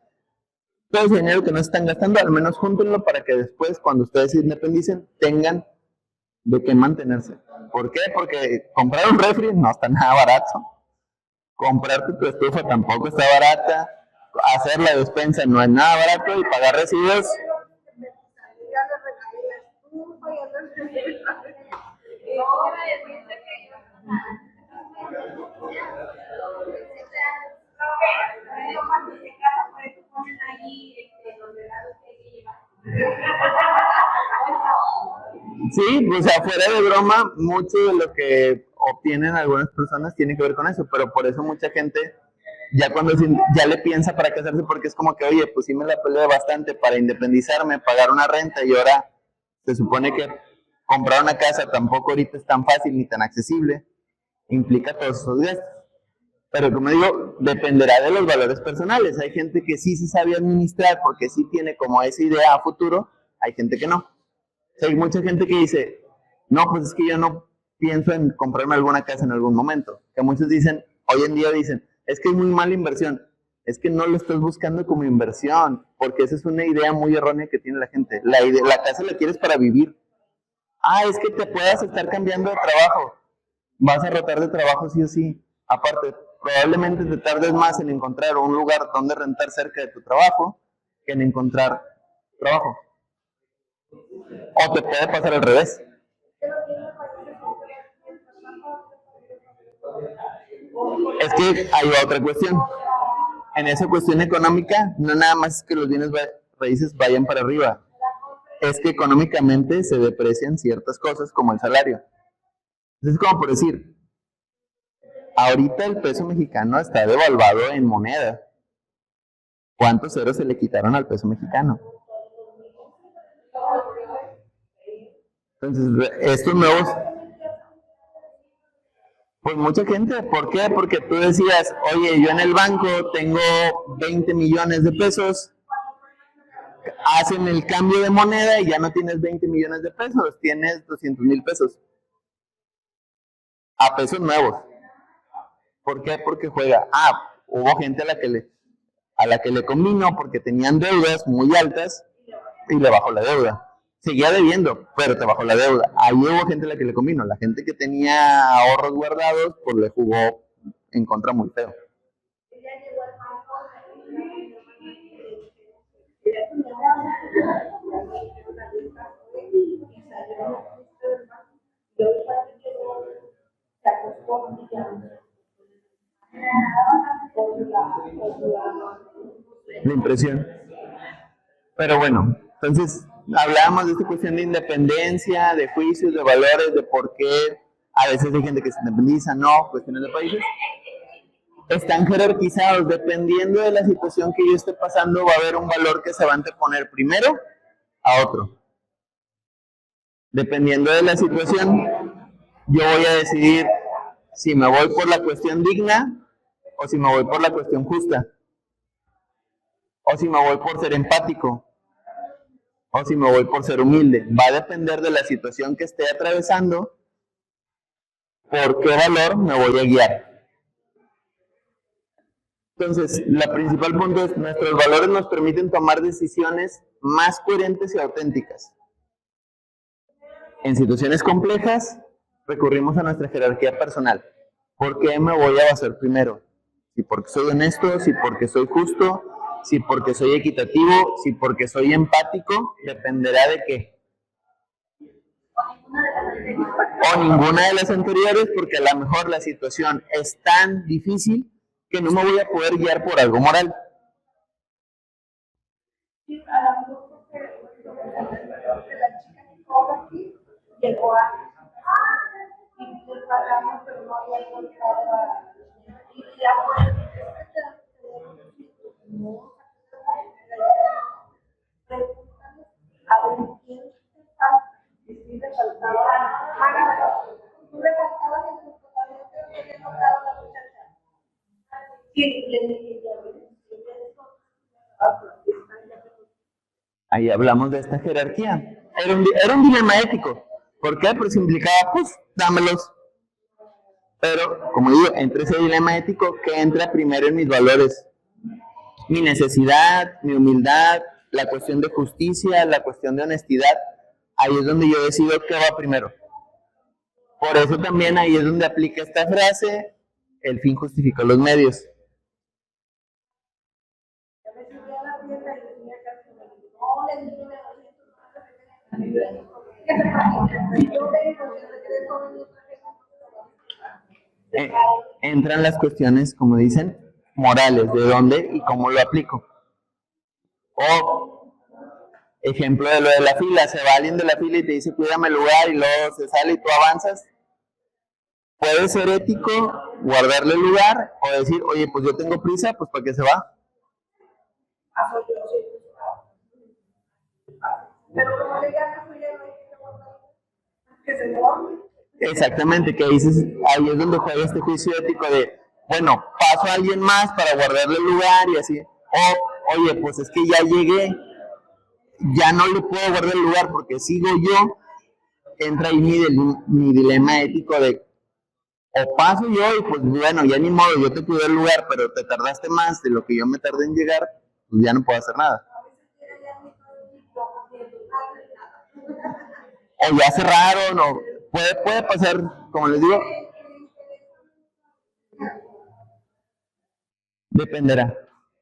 todo ese dinero que no están gastando, al menos júntenlo para que después, cuando ustedes se independicen, tengan de qué mantenerse. ¿Por qué? Porque comprar un refri no está nada barato, comprarte tu estufa tampoco está barata, hacer la despensa no es nada barato y pagar recibos. Sí, o sea, fuera de broma, mucho de lo que obtienen algunas personas tiene que ver con eso, pero por eso mucha gente ya cuando ya le piensa para casarse, porque es como que, oye, pues sí me la peleo bastante para independizarme, pagar una renta y ahora se supone que comprar una casa tampoco ahorita es tan fácil ni tan accesible, implica todos esos gastos. Pero como digo, dependerá de los valores personales. Hay gente que sí se sabe administrar porque sí tiene como esa idea a futuro, hay gente que no. O sea, hay mucha gente que dice, no, pues es que yo no pienso en comprarme alguna casa en algún momento. Que muchos dicen, hoy en día dicen, es que es muy mala inversión. Es que no lo estás buscando como inversión, porque esa es una idea muy errónea que tiene la gente. La casa la quieres para vivir. Ah, es que te puedas estar cambiando de trabajo. Vas a rotar de trabajo sí o sí. Aparte, probablemente te tardes más en encontrar un lugar donde rentar cerca de tu trabajo que en encontrar trabajo. O te puede pasar al revés. Es que hay otra cuestión. En esa cuestión económica, no nada más es que los bienes raíces vayan para arriba, es que económicamente se deprecian ciertas cosas como el salario. Entonces, como por decir, ahorita el peso mexicano está devaluado en moneda. ¿Cuántos ceros se le quitaron al peso mexicano? Entonces, estos nuevos, pues mucha gente, ¿por qué? Porque tú decías, oye, yo en el banco tengo 20 millones de pesos, hacen el cambio de moneda y ya no tienes 20 millones de pesos, tienes 200,000 pesos. A pesos nuevos. ¿Por qué? Porque juega. Hubo gente a la que le convino porque tenían deudas muy altas y le bajó la deuda. Seguía debiendo, pero te bajó la deuda. Ahí hubo gente a la que le convino. La gente que tenía ahorros guardados, pues le jugó en contra muy feo. La impresión. Pero bueno, entonces hablábamos de esta cuestión de independencia, de juicios, de valores, de por qué a veces hay gente que se independiza, no, cuestiones de países. Están jerarquizados, dependiendo de la situación que yo esté pasando, va a haber un valor que se va a anteponer primero a otro. Dependiendo de la situación, yo voy a decidir si me voy por la cuestión digna o si me voy por la cuestión justa. O si me voy por ser empático. o si me voy por ser humilde. Va a depender de la situación que esté atravesando, por qué valor me voy a guiar. Entonces, la principal punto es, nuestros valores nos permiten tomar decisiones más coherentes y auténticas. En situaciones complejas, recurrimos a nuestra jerarquía personal. ¿Por qué me voy a basar primero? Si porque soy honesto, si porque soy justo, si porque soy equitativo, si porque soy empático, dependerá de qué. O ninguna de las anteriores, porque a lo mejor la situación es tan difícil que no me voy a poder guiar por algo moral. Llegó a y le pagamos, pero no había encontrado a y ya pues no a ver quién te falta y si le faltaba tú le faltabas en tu comportamiento que le notaba la muchacha y le dije Ahí hablamos de esta jerarquía. Era un dilema ético. ¿Por qué? Pues implicaba, pues, dámelos. Pero, como digo, entre ese dilema ético, ¿qué entra primero en mis valores? Mi necesidad, mi humildad, la cuestión de justicia, la cuestión de honestidad. Ahí es donde yo decido qué va primero. Por eso también ahí es donde aplica esta frase, el fin justifica los medios. Entran las cuestiones, como dicen, morales, de dónde y cómo lo aplico. O, ejemplo de lo de la fila, se va alguien de la fila y te dice, cuídame el lugar, y luego se sale y tú avanzas. Puede ser ético guardarle el lugar o decir, oye, pues yo tengo prisa, pues ¿para qué se va? Pero como le llamas, que se mueve. Exactamente, que dices, ahí es donde juega este juicio ético de, bueno, paso a alguien más para guardarle el lugar y así. O, oye, pues es que ya llegué, ya no le puedo guardar el lugar porque sigo yo. Entra ahí mi dilema ético de, o paso yo y pues bueno, ya ni modo, yo te cuidé el lugar, pero te tardaste más de lo que yo me tardé en llegar, pues ya no puedo hacer nada. O ya cerraron, o puede pasar, como les digo, dependerá.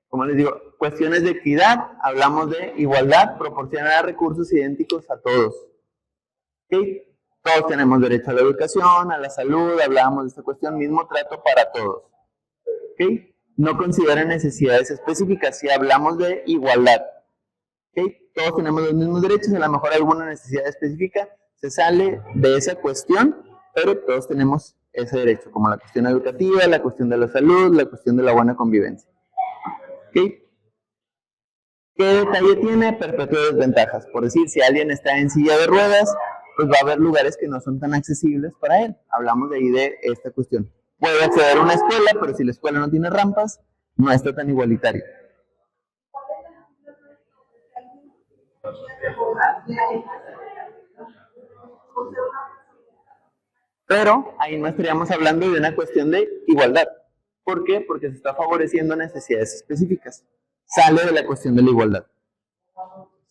Como les digo, cuestiones de equidad, hablamos de igualdad, proporcionar recursos idénticos a todos. ¿Okay? Todos tenemos derecho a la educación, a la salud, hablábamos de esta cuestión, mismo trato para todos. ¿Okay? No considera necesidades específicas si hablamos de igualdad. ¿Okay? Todos tenemos los mismos derechos, a lo mejor alguna necesidad específica se sale de esa cuestión, pero todos tenemos ese derecho, como la cuestión educativa, la cuestión de la salud, la cuestión de la buena convivencia. ¿Okay? ¿Qué detalle tiene? Perpetua desventajas. Por decir, si alguien está en silla de ruedas, pues va a haber lugares que no son tan accesibles para él. Hablamos de ahí de esta cuestión. Puede acceder a una escuela, pero si la escuela no tiene rampas, no está tan igualitario. Pero ahí no estaríamos hablando de una cuestión de igualdad. ¿Por qué? Porque se está favoreciendo necesidades específicas. Sale de la cuestión de la igualdad.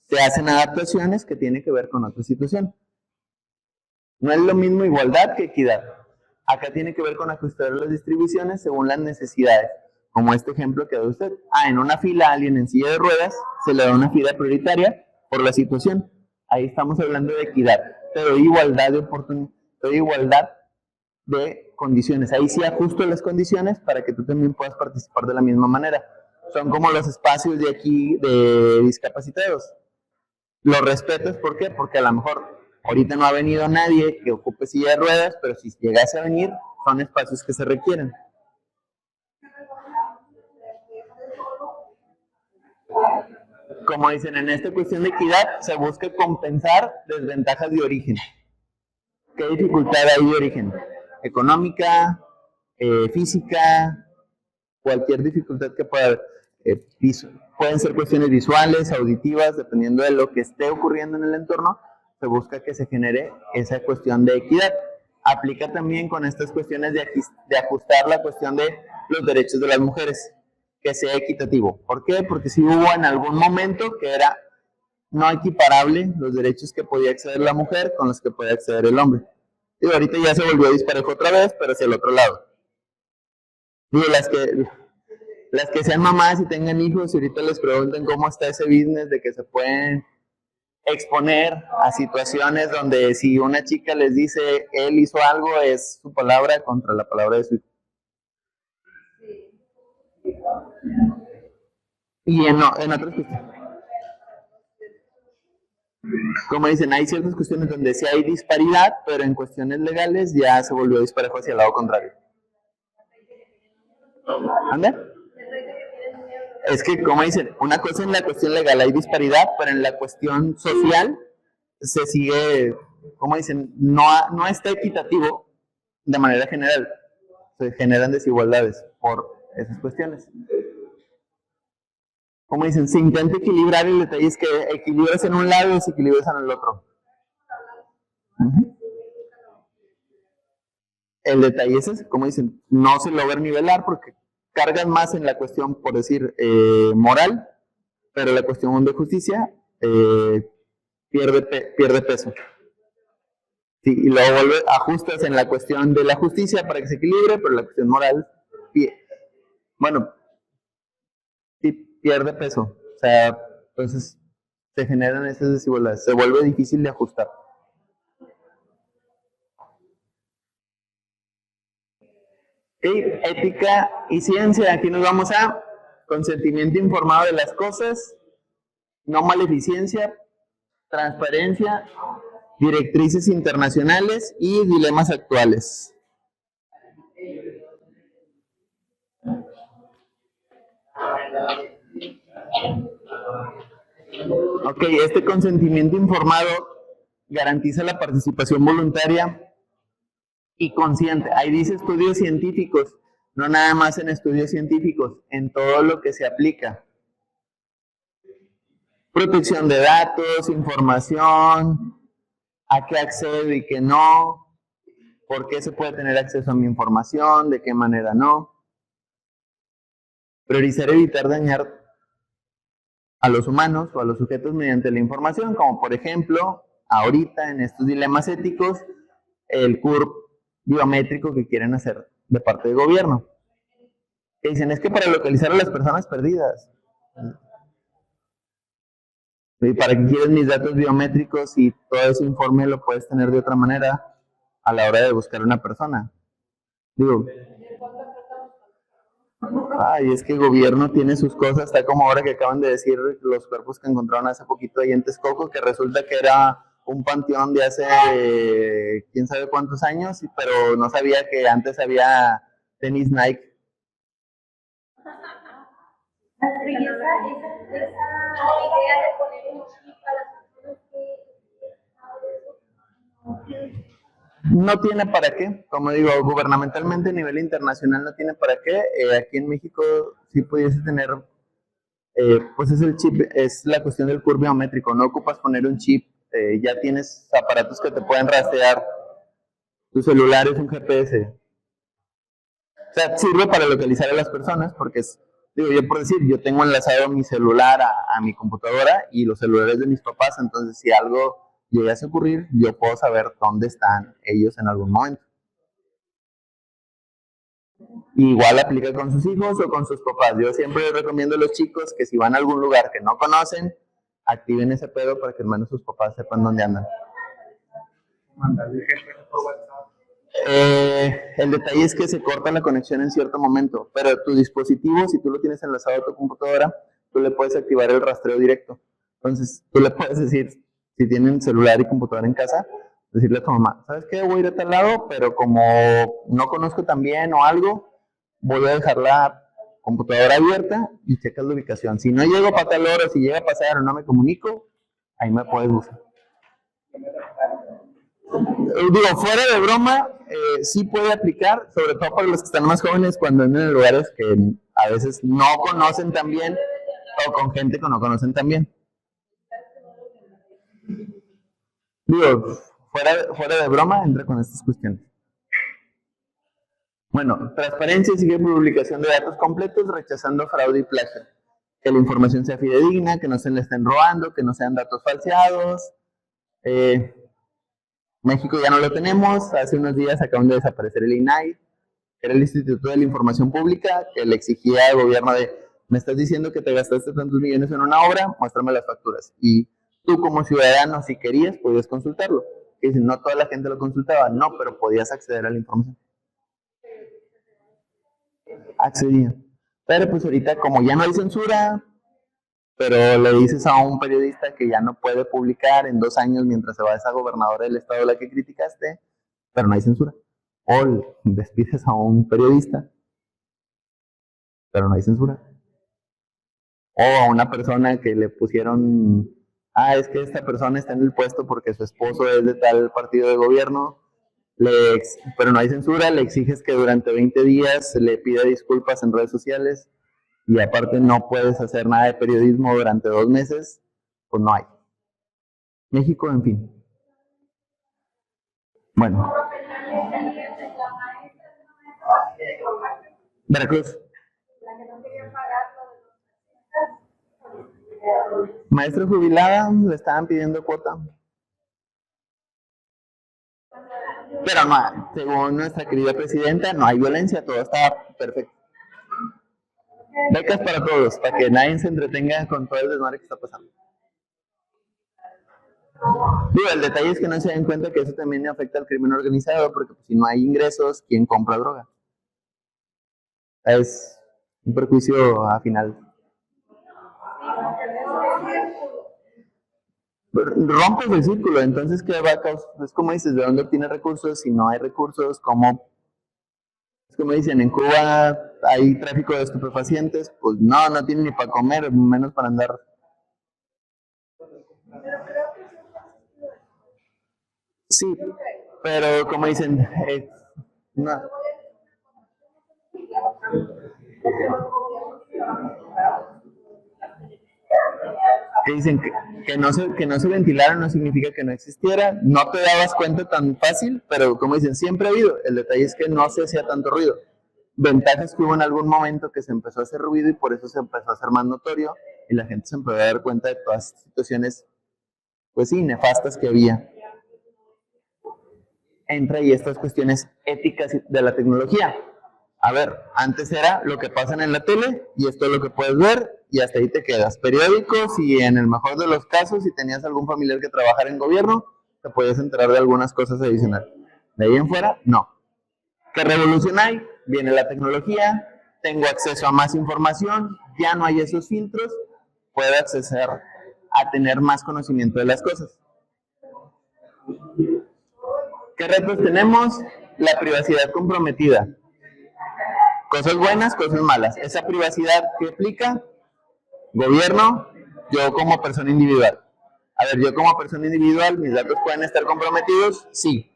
Se hacen adaptaciones que tienen que ver con otra situación. No es lo mismo igualdad que equidad. Acá tiene que ver con ajustar las distribuciones según las necesidades. Como este ejemplo que da usted. En una fila a alguien en silla de ruedas se le da una fila prioritaria por la situación. Ahí estamos hablando de equidad. Pero igualdad de oportunidades. Pero igualdad de condiciones. Ahí sí ajusto las condiciones para que tú también puedas participar de la misma manera. Son como los espacios de aquí de discapacitados. Los respetas, ¿por qué? Porque a lo mejor ahorita no ha venido nadie que ocupe silla de ruedas, pero si llegase a venir, son espacios que se requieren. Como dicen, en esta cuestión de equidad se busca compensar desventajas de origen. ¿Qué dificultad hay de origen? Económica, física, cualquier dificultad que pueda haber. Pueden ser cuestiones visuales, auditivas, dependiendo de lo que esté ocurriendo en el entorno, se busca que se genere esa cuestión de equidad. Aplica también con estas cuestiones de ajustar la cuestión de los derechos de las mujeres, que sea equitativo. ¿Por qué? Porque si hubo en algún momento que era no equiparable los derechos que podía acceder la mujer con los que podía acceder el hombre. Digo, ahorita ya se volvió disparejo otra vez, pero hacia el otro lado. Digo, las que sean mamás y tengan hijos y ahorita les pregunten cómo está ese business de que se pueden exponer a situaciones donde si una chica les dice él hizo algo, es su palabra contra la palabra de su hijo. Y en otras cuestiones, como dicen, hay ciertas cuestiones donde sí hay disparidad, pero en cuestiones legales ya se volvió disparejo hacia el lado contrario. ¿Anda? Es que, como dicen, una cosa en la cuestión legal hay disparidad, pero en la cuestión social se sigue, como dicen, no está equitativo de manera general. Se generan desigualdades por esas cuestiones. Como dicen, se intenta equilibrar, el detalle es que equilibras en un lado y desequilibras en el otro. El detalle es ese, como dicen, no se logra nivelar porque cargan más en la cuestión, por decir, moral, pero la cuestión de justicia pierde peso. Sí, y luego ajustas en la cuestión de la justicia para que se equilibre, pero la cuestión moral, bueno, sí pierde peso. O sea, entonces se generan esas desigualdades, se vuelve difícil de ajustar. Ética y ciencia, aquí nos vamos a consentimiento informado de las cosas, no maleficencia, transparencia, directrices internacionales y dilemas actuales. Ok, este consentimiento informado garantiza la participación voluntaria y consciente. Ahí dice estudios científicos, no nada más en estudios científicos, en todo lo que se aplica. Protección de datos, información, a qué accedo y qué no, por qué se puede tener acceso a mi información, de qué manera no. Priorizar, evitar dañar a los humanos o a los sujetos mediante la información, como por ejemplo, ahorita en estos dilemas éticos, el CURP biométrico que quieren hacer de parte del gobierno. Que dicen, es que para localizar a las personas perdidas. ¿Y para qué quieres mis datos biométricos y todo ese informe lo puedes tener de otra manera a la hora de buscar a una persona? Digo, ay, es que el gobierno tiene sus cosas, está como ahora que acaban de decir los cuerpos que encontraron hace poquito ahí en Texcoco, que resulta que era un panteón de hace quién sabe cuántos años, pero no sabía que antes había tenis Nike. Esa idea de poner un chip a las personas que no tiene para qué, como digo, gubernamentalmente a nivel internacional no tiene para qué. Aquí en México sí pudiese tener, pues es el chip, es la cuestión del CURP biométrico, no ocupas poner un chip, ya tienes aparatos que te pueden rastrear, tu celular es un GPS. O sea, sirve para localizar a las personas porque es, digo, yo por decir, yo tengo enlazado mi celular a mi computadora y los celulares de mis papás, entonces si algo llegase a ocurrir, yo puedo saber dónde están ellos en algún momento. Igual aplica con sus hijos o con sus papás. Yo siempre les recomiendo a los chicos que si van a algún lugar que no conocen, activen ese pedo para que al menos sus papás sepan dónde andan. Mandarle GPS por WhatsApp. El detalle es que se corta la conexión en cierto momento, pero tu dispositivo, si tú lo tienes enlazado a tu computadora, tú le puedes activar el rastreo directo. Entonces, tú le puedes decir, si tienen celular y computadora en casa, decirle a tu mamá, ¿sabes qué? Voy a ir a tal lado, pero como no conozco tan bien o algo, voy a dejar la computadora abierta y checas la ubicación. Si no llego para tal hora, si llega a pasar o no me comunico, ahí me puedes buscar. Digo, fuera de broma, sí puede aplicar, sobre todo para los que están más jóvenes cuando andan en lugares que a veces no conocen tan bien o con gente que no conocen tan bien. Digo, fuera de broma, entra con estas cuestiones. Bueno, transparencia sigue publicación de datos completos, rechazando fraude y plagio. Que la información sea fidedigna, que no se le estén robando, que no sean datos falseados. México ya no lo tenemos. Hace unos días acaban de desaparecer el INAI, que era el Instituto de la Información Pública, que le exigía al gobierno de, me estás diciendo que te gastaste tantos millones en una obra, muéstrame las facturas. Y tú como ciudadano, si querías, podías consultarlo. Y dicen, no toda la gente lo consultaba, no, pero podías acceder a la información. Accedía. Pero pues ahorita, como ya no hay censura, pero le dices a un periodista que ya no puede publicar en 2 años mientras se va esa gobernadora del estado a la que criticaste, pero no hay censura. O despides a un periodista, pero no hay censura. O a una persona que le pusieron, es que esta persona está en el puesto porque su esposo es de tal partido de gobierno, pero no hay censura, le exiges que durante 20 días le pida disculpas en redes sociales y aparte no puedes hacer nada de periodismo durante 2 meses, pues no hay. México, en fin. Bueno. Veracruz. Maestra jubilada, le estaban pidiendo cuota. Pero no, según nuestra querida presidenta, no hay violencia, todo está perfecto. Becas para todos, para que nadie se entretenga con todo el desmadre que está pasando. Digo, el detalle es que no se den cuenta que eso también afecta al crimen organizado, porque pues, si no hay ingresos, ¿quién compra droga? Es un perjuicio a final. Rompes el círculo, entonces ¿qué va a causar? Es como dices, ¿de dónde obtienes recursos? Si no hay recursos, ¿cómo? Es como dicen, en Cuba hay tráfico de estupefacientes, pues no tienen ni para comer, menos para andar. Sí, pero como dicen, no. Que dicen que no se ventilaron no significa que no existiera, no te dabas cuenta tan fácil, pero como dicen, siempre ha habido, el detalle es que no se hacía tanto ruido. Ventajas que hubo en algún momento que se empezó a hacer ruido y por eso se empezó a hacer más notorio y la gente se empezó a dar cuenta de todas estas situaciones, pues sí, nefastas que había. Entra ahí estas cuestiones éticas de la tecnología. A ver, antes era lo que pasan en la tele y esto es lo que puedes ver y hasta ahí te quedas. Periódicos y en el mejor de los casos, si tenías algún familiar que trabajara en gobierno, te podías enterar de algunas cosas adicionales. De ahí en fuera, no. ¿Qué revolución hay? Viene la tecnología, tengo acceso a más información, ya no hay esos filtros, puedo acceder a tener más conocimiento de las cosas. ¿Qué retos tenemos? La privacidad comprometida. Cosas buenas, cosas malas. Esa privacidad que implica gobierno, yo como persona individual. A ver, yo como persona individual, ¿mis datos pueden estar comprometidos? Sí.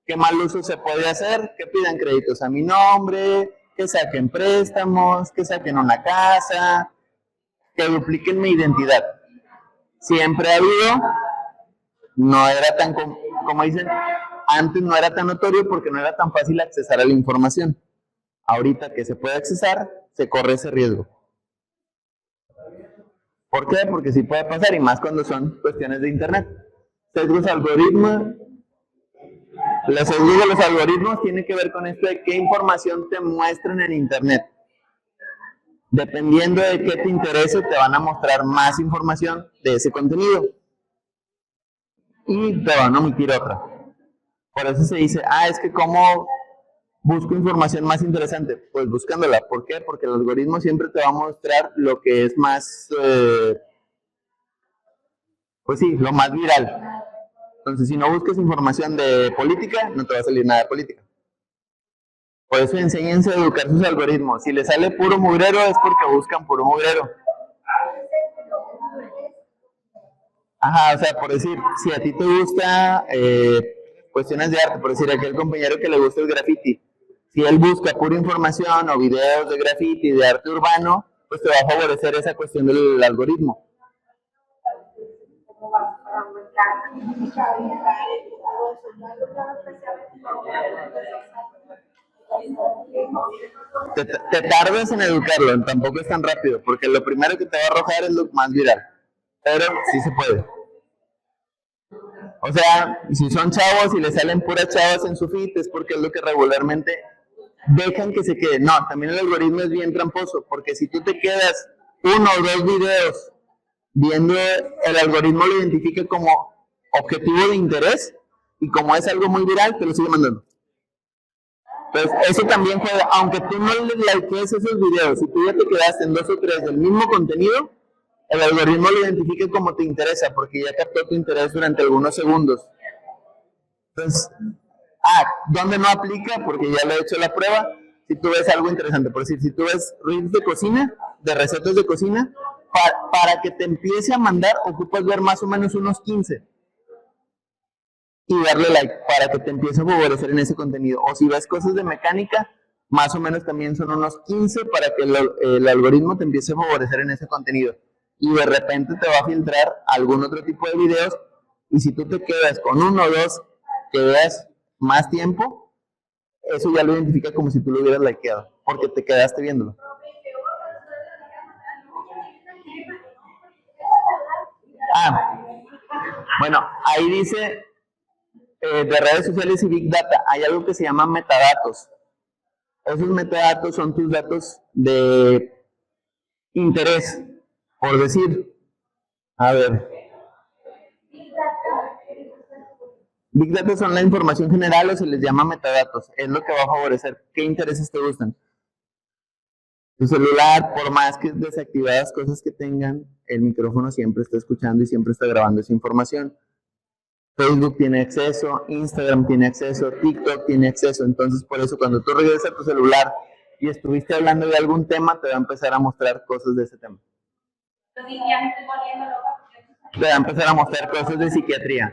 ¿Qué mal uso se puede hacer? Que pidan créditos a mi nombre, que saquen préstamos, que saquen una casa, que dupliquen mi identidad. Siempre ha habido, no era tan, como dicen, antes no era tan notorio porque no era tan fácil accesar a la información. Ahorita que se puede accesar, se corre ese riesgo. ¿Por qué? Porque sí puede pasar, y más cuando son cuestiones de internet. Sesgos algoritmos. Los sesgos de los algoritmos tienen que ver con esto de qué información te muestran en internet. Dependiendo de qué te interese, te van a mostrar más información de ese contenido. Y te van a omitir otra. Por eso se dice, es que cómo busco información más interesante, pues buscándola. ¿Por qué? Porque el algoritmo siempre te va a mostrar lo que es más, pues sí, lo más viral. Entonces, si no buscas información de política, no te va a salir nada de política. Por eso enséñense a educar sus algoritmos. Si les sale puro mugrero, es porque buscan puro mugrero. Ajá, o sea, por decir, si a ti te gusta cuestiones de arte, por decir, aquel compañero que le gusta el graffiti, Si él busca pura información o videos de graffiti, de arte urbano, pues te va a favorecer esa cuestión del algoritmo. Como vas para aumentar y calentar y todo eso. Te tardas en educarlo, tampoco es tan rápido, porque lo primero que te va a arrojar es lo más viral. Pero sí se puede. O sea, si son chavos y le salen puras chavas en su feed, es porque es lo que regularmente dejan que se quede. No, también el algoritmo es bien tramposo, porque si tú te quedas uno o dos videos viendo, el algoritmo lo identifica como objetivo de interés y como es algo muy viral, te lo sigue mandando. Entonces, eso también juega, aunque tú no le likees esos videos, si tú ya te quedaste en dos o tres del mismo contenido, el algoritmo lo identifica como te interesa, porque ya captó tu interés durante algunos segundos. Entonces, ¿dónde no aplica? Porque ya lo he hecho la prueba. Si tú ves algo interesante, por decir, si tú ves reels de cocina, de recetas de cocina, para que te empiece a mandar, ocupas ver más o menos unos 15 y darle like para que te empiece a favorecer en ese contenido. O si ves cosas de mecánica, más o menos también son unos 15 para que el algoritmo te empiece a favorecer en ese contenido. Y de repente te va a filtrar algún otro tipo de videos. Y si tú te quedas con uno o dos que veas más tiempo, eso ya lo identifica como si tú lo hubieras likeado, porque te quedaste viéndolo. Bueno, ahí dice de redes sociales y Big Data, hay algo que se llama metadatos. Esos metadatos son tus datos de interés, por decir, a ver, Big Data son la información general o se les llama metadatos, es lo que va a favorecer qué intereses te gustan. Tu celular, por más que desactivadas cosas que tengan, el micrófono siempre está escuchando y siempre está grabando esa información. Facebook tiene acceso, Instagram tiene acceso, TikTok tiene acceso. Entonces, por eso, cuando tú regresas a tu celular y estuviste hablando de algún tema, te va a empezar a mostrar cosas de ese tema. Te va a empezar a mostrar cosas de psiquiatría.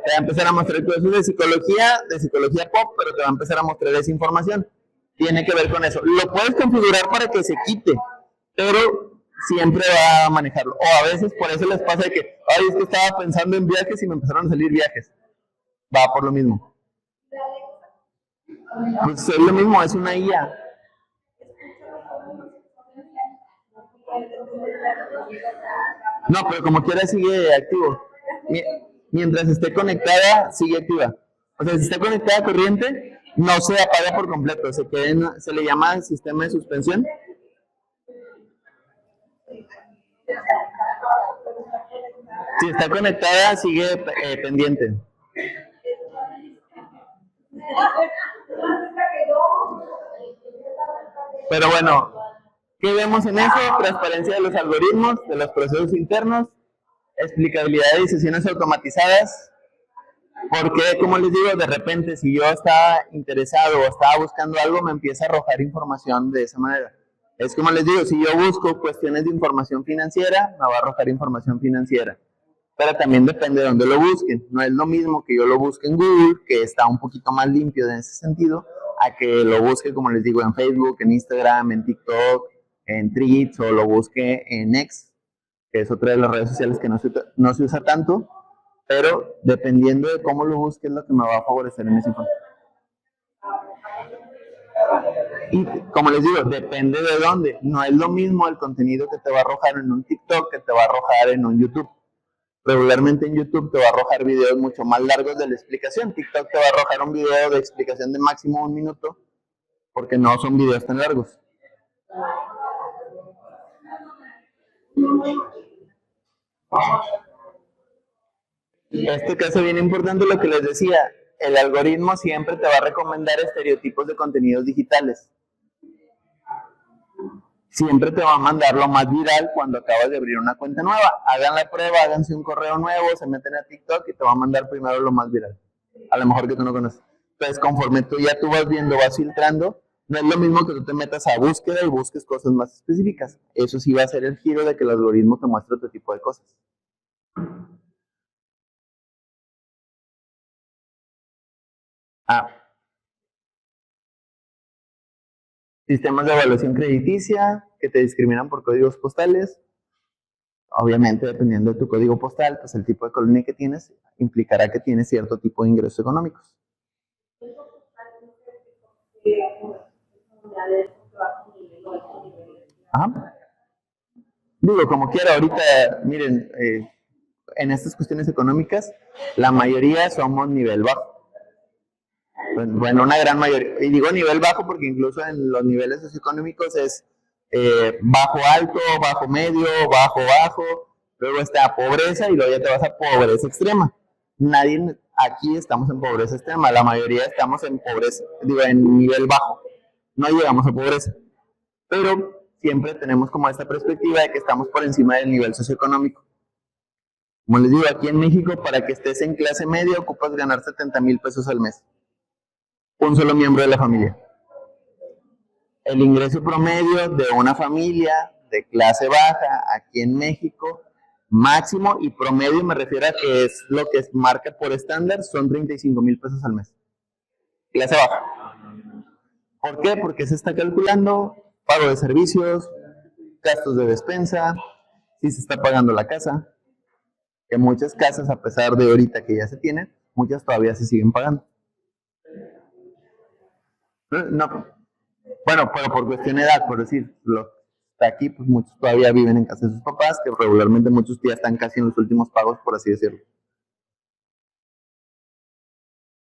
Te va a empezar a mostrar cosas de psicología pop, pero te va a empezar a mostrar esa información. Tiene que ver con eso. Lo puedes configurar para que se quite, pero siempre va a manejarlo. O a veces por eso les pasa de que, ay, es que estaba pensando en viajes y me empezaron a salir viajes. Va por lo mismo. Pues es lo mismo, es una IA. No, pero como quiera sigue activo. Mientras esté conectada, sigue activa. O sea, si está conectada a corriente, no se apaga por completo, se le llama sistema de suspensión. Si está conectada, sigue pendiente. Pero bueno, ¿qué vemos en eso? Transparencia de los algoritmos, de los procesos internos, explicabilidad de sesiones automatizadas, porque, como les digo, de repente, si yo estaba interesado o estaba buscando algo, me empieza a arrojar información de esa manera. Es como les digo, si yo busco cuestiones de información financiera, me va a arrojar información financiera. Pero también depende de dónde lo busquen. No es lo mismo que yo lo busque en Google, que está un poquito más limpio en ese sentido, a que lo busque, como les digo, en Facebook, en Instagram, en TikTok, en Threads, o lo busque en X, que es otra de las redes sociales que no se usa tanto, pero dependiendo de cómo lo busque es lo que me va a favorecer en ese información. Y como les digo, depende de dónde. No es lo mismo el contenido que te va a arrojar en un TikTok que te va a arrojar en un YouTube. Regularmente en YouTube te va a arrojar videos mucho más largos de la explicación. TikTok te va a arrojar un video de explicación de máximo 1 minuto, porque no son videos tan largos. Este caso bien importante, lo que les decía, el algoritmo siempre te va a recomendar estereotipos de contenidos digitales. Siempre te va a mandar lo más viral cuando acabas de abrir una cuenta nueva. Hagan la prueba, háganse un correo nuevo, se meten a TikTok y te va a mandar primero lo más viral. A lo mejor que tú no conoces. Entonces, conforme tú vas viendo, vas filtrando, no es lo mismo que tú te metas a búsqueda y busques cosas más específicas. Eso sí va a ser el giro de que el algoritmo te muestre otro tipo de cosas. Sistemas de evaluación crediticia que te discriminan por códigos postales. Obviamente, dependiendo de tu código postal, pues el tipo de colonia que tienes implicará que tienes cierto tipo de ingresos económicos. Ajá. Digo, como quiera, ahorita, miren, en estas cuestiones económicas, la mayoría somos nivel bajo. Bueno, una gran mayoría. Y digo nivel bajo porque incluso en los niveles socioeconómicos es bajo alto, bajo medio, bajo bajo, luego está pobreza y luego ya te vas a pobreza extrema. Nadie aquí estamos en pobreza extrema, la mayoría estamos en pobreza, digo, en nivel bajo. No llegamos a pobreza. Pero siempre tenemos como esta perspectiva de que estamos por encima del nivel socioeconómico. Como les digo, aquí en México, para que estés en clase media, ocupas ganar 70,000 pesos al mes. Un solo miembro de la familia. El ingreso promedio de una familia de clase baja aquí en México, máximo y promedio, me refiero a que es lo que marca por estándar, son 35,000 pesos al mes. Clase baja. ¿Por qué? Porque se está calculando pago de servicios, gastos de despensa, si se está pagando la casa, que muchas casas, a pesar de ahorita que ya se tienen, muchas todavía se siguen pagando. No, bueno, pero por cuestión de edad, por decir, los de aquí, pues muchos todavía viven en casa de sus papás, que regularmente muchos ya están casi en los últimos pagos, por así decirlo.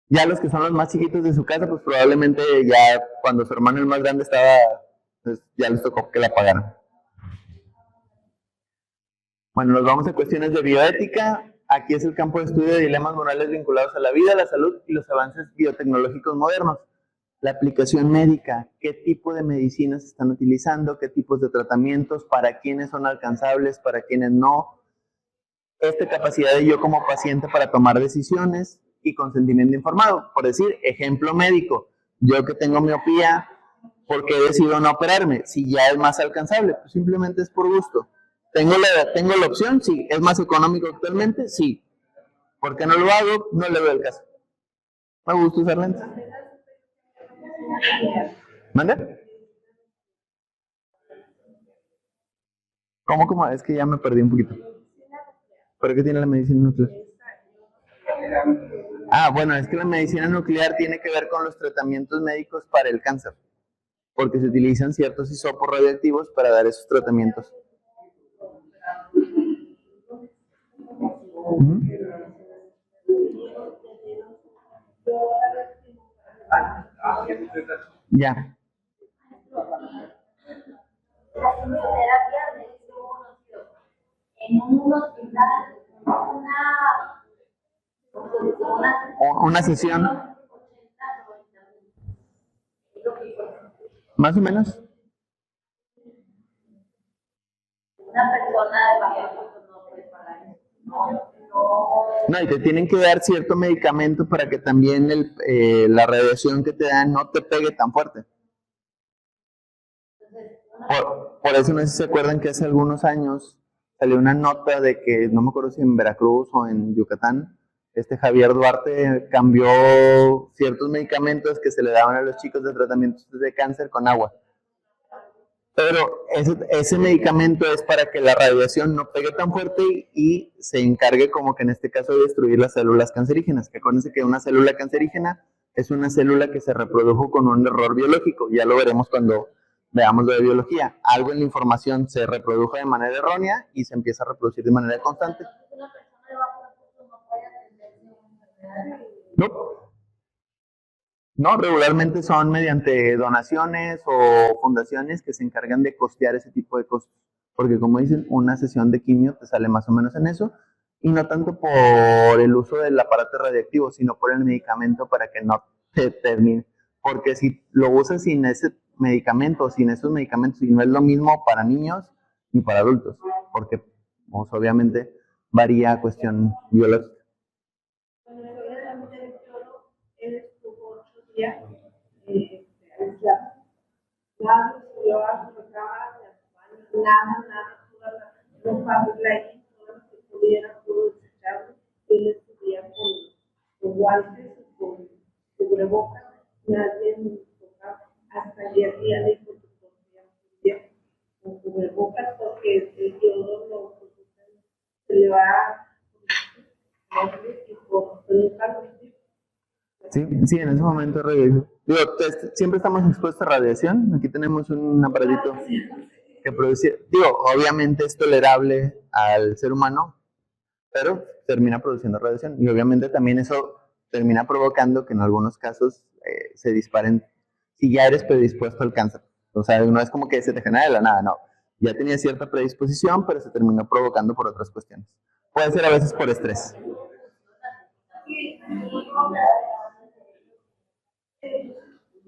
Ya los que son los más chiquitos de su casa, pues probablemente ya cuando su hermano el más grande estaba, pues ya les tocó que la pagaran. Bueno, nos vamos a cuestiones de bioética. Aquí es el campo de estudio de dilemas morales vinculados a la vida, la salud y los avances biotecnológicos modernos. La aplicación médica, qué tipo de medicinas se están utilizando, qué tipos de tratamientos, para quiénes son alcanzables, para quiénes no. Esta capacidad de yo como paciente para tomar decisiones y consentimiento informado. Por decir, ejemplo médico, yo que tengo miopía, ¿por qué decido no operarme? Si ya es más alcanzable, pues simplemente es por gusto. ¿Tengo la opción? Sí. ¿Es más económico actualmente? Sí. ¿Por qué no lo hago? No le veo el caso. Me gusta usar lentes. ¿Mande? ¿Cómo? Es que ya me perdí un poquito. ¿Pero qué tiene la medicina nuclear? Ah, bueno, es que la medicina nuclear tiene que ver con los tratamientos médicos para el cáncer, porque se utilizan ciertos isótopos radioactivos para dar esos tratamientos. Uh-huh. Ya. La quimioterapia me hizo conocido en un hospital, Una sesión. Más o menos. Una persona de bajo recursos no puede pagar eso. No, y te tienen que dar cierto medicamento para que también la radiación que te dan no te pegue tan fuerte. Por eso no sé si se acuerdan que hace algunos años salió una nota de que, no me acuerdo si en Veracruz o en Yucatán, Javier Duarte cambió ciertos medicamentos que se le daban a los chicos de tratamientos de cáncer con agua. Pero ese medicamento es para que la radiación no pegue tan fuerte y se encargue, como que en este caso, de destruir las células cancerígenas. Que acuérdense que una célula cancerígena es una célula que se reprodujo con un error biológico. Ya lo veremos cuando veamos lo de biología. Algo en la información se reprodujo de manera errónea y se empieza a reproducir de manera constante. No. No, regularmente son mediante donaciones o fundaciones que se encargan de costear ese tipo de costos. Porque como dicen, una sesión de quimio te sale más o menos en eso. Y no tanto por el uso del aparato radiactivo, sino por el medicamento para que no te termine. Porque si lo usas sin ese medicamento, sin esos medicamentos, y no es lo mismo para niños ni para adultos. Porque pues, obviamente varía a cuestión biológica. Nada, subió a su recámara, nada, no familia ahí, todo lo que pudiera, pudo desecharlo, él estudiaba con guantes, con cubrebocas, nadie nos tocaba, hasta el día de con tu propia con cubrebocas, porque el yodo se le va y por Sí, sí, en ese momento digo, siempre estamos expuestos a radiación. Aquí tenemos un aparatito que produce, digo, obviamente es tolerable al ser humano, pero termina produciendo radiación. Y obviamente también eso termina provocando que en algunos casos se disparen, si ya eres predispuesto al cáncer. O sea, no es como que se te genera de la nada, no. Ya tenía cierta predisposición, pero se terminó provocando por otras cuestiones. Puede ser a veces por estrés.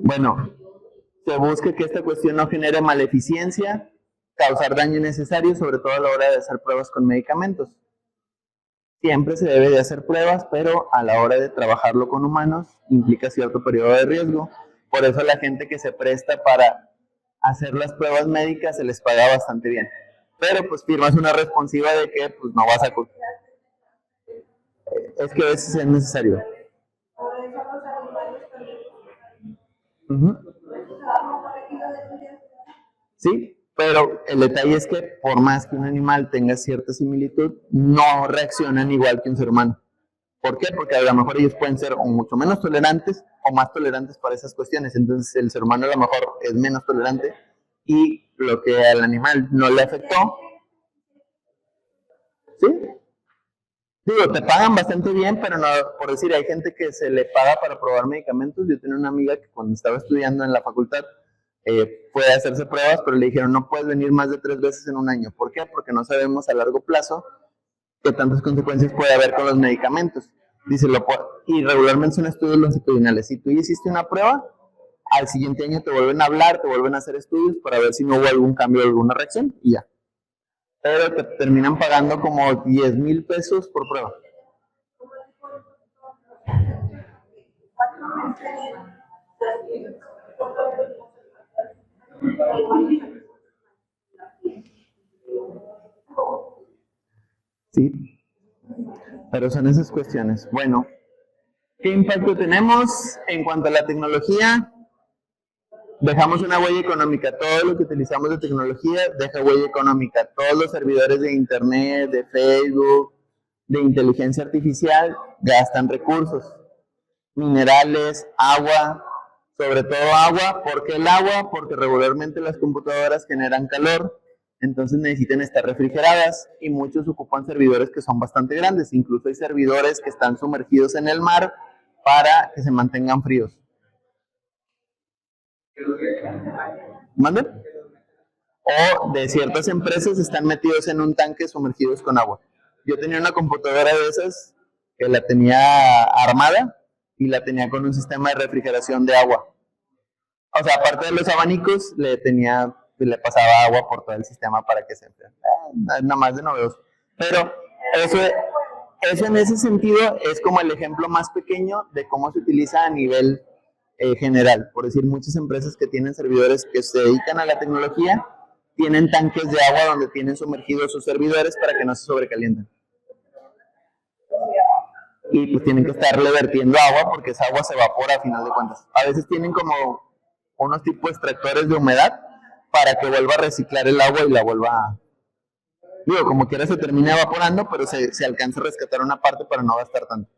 Bueno, se busca que esta cuestión no genere maleficencia, causar daño innecesario, sobre todo a la hora de hacer pruebas con medicamentos. Siempre se debe de hacer pruebas, pero a la hora de trabajarlo con humanos implica cierto periodo de riesgo. Por eso la gente que se presta para hacer las pruebas médicas se les paga bastante bien. Pero pues firmas una responsiva de que pues no vas a... Es que a veces es necesario. por eso los animales también. Uh-huh. Sí, pero el detalle es que por más que un animal tenga cierta similitud, no reaccionan igual que un ser humano. ¿Por qué? Porque a lo mejor ellos pueden ser o mucho menos tolerantes o más tolerantes para esas cuestiones. Entonces el ser humano a lo mejor es menos tolerante y lo que al animal no le afectó, ¿sí? Digo, te pagan bastante bien, pero no, por decir, hay gente que se le paga para probar medicamentos. Yo tenía una amiga que cuando estaba estudiando en la facultad fue a hacerse pruebas, pero le dijeron no puedes venir más de 3 veces en un año. ¿Por qué? Porque no sabemos a largo plazo qué tantas consecuencias puede haber con los medicamentos. Dice, y regularmente son estudios longitudinales. Si tú hiciste una prueba, al siguiente año te vuelven a hablar, te vuelven a hacer estudios para ver si no hubo algún cambio, alguna reacción y ya. Pero te terminan pagando como 10,000 pesos por prueba. Sí, pero son esas cuestiones. Bueno, ¿qué impacto tenemos en cuanto a la tecnología? Dejamos una huella económica. Todo lo que utilizamos de tecnología deja huella económica. Todos los servidores de internet, de Facebook, de inteligencia artificial gastan recursos. Minerales, agua, sobre todo agua. ¿Por qué el agua? Porque regularmente las computadoras generan calor, entonces necesitan estar refrigeradas y muchos ocupan servidores que son bastante grandes. Incluso hay servidores que están sumergidos en el mar para que se mantengan fríos. ¿Mande? O de ciertas empresas están metidos en un tanque sumergidos con agua. Yo tenía una computadora de esas que la tenía armada y la tenía con un sistema de refrigeración de agua. O sea, aparte de los abanicos, le pasaba agua por todo el sistema para que se enfriara. Nada más de novedoso. Pero eso en ese sentido es como el ejemplo más pequeño de cómo se utiliza a nivel general. Por decir, muchas empresas que tienen servidores que se dedican a la tecnología tienen tanques de agua donde tienen sumergidos sus servidores para que no se sobrecalienten. Y pues tienen que estarle vertiendo agua porque esa agua se evapora a final de cuentas. A veces tienen como unos tipos de extractores de humedad para que vuelva a reciclar el agua y la vuelva a... Digo, como quiera se termina evaporando, pero se alcanza a rescatar una parte para no gastar tanto.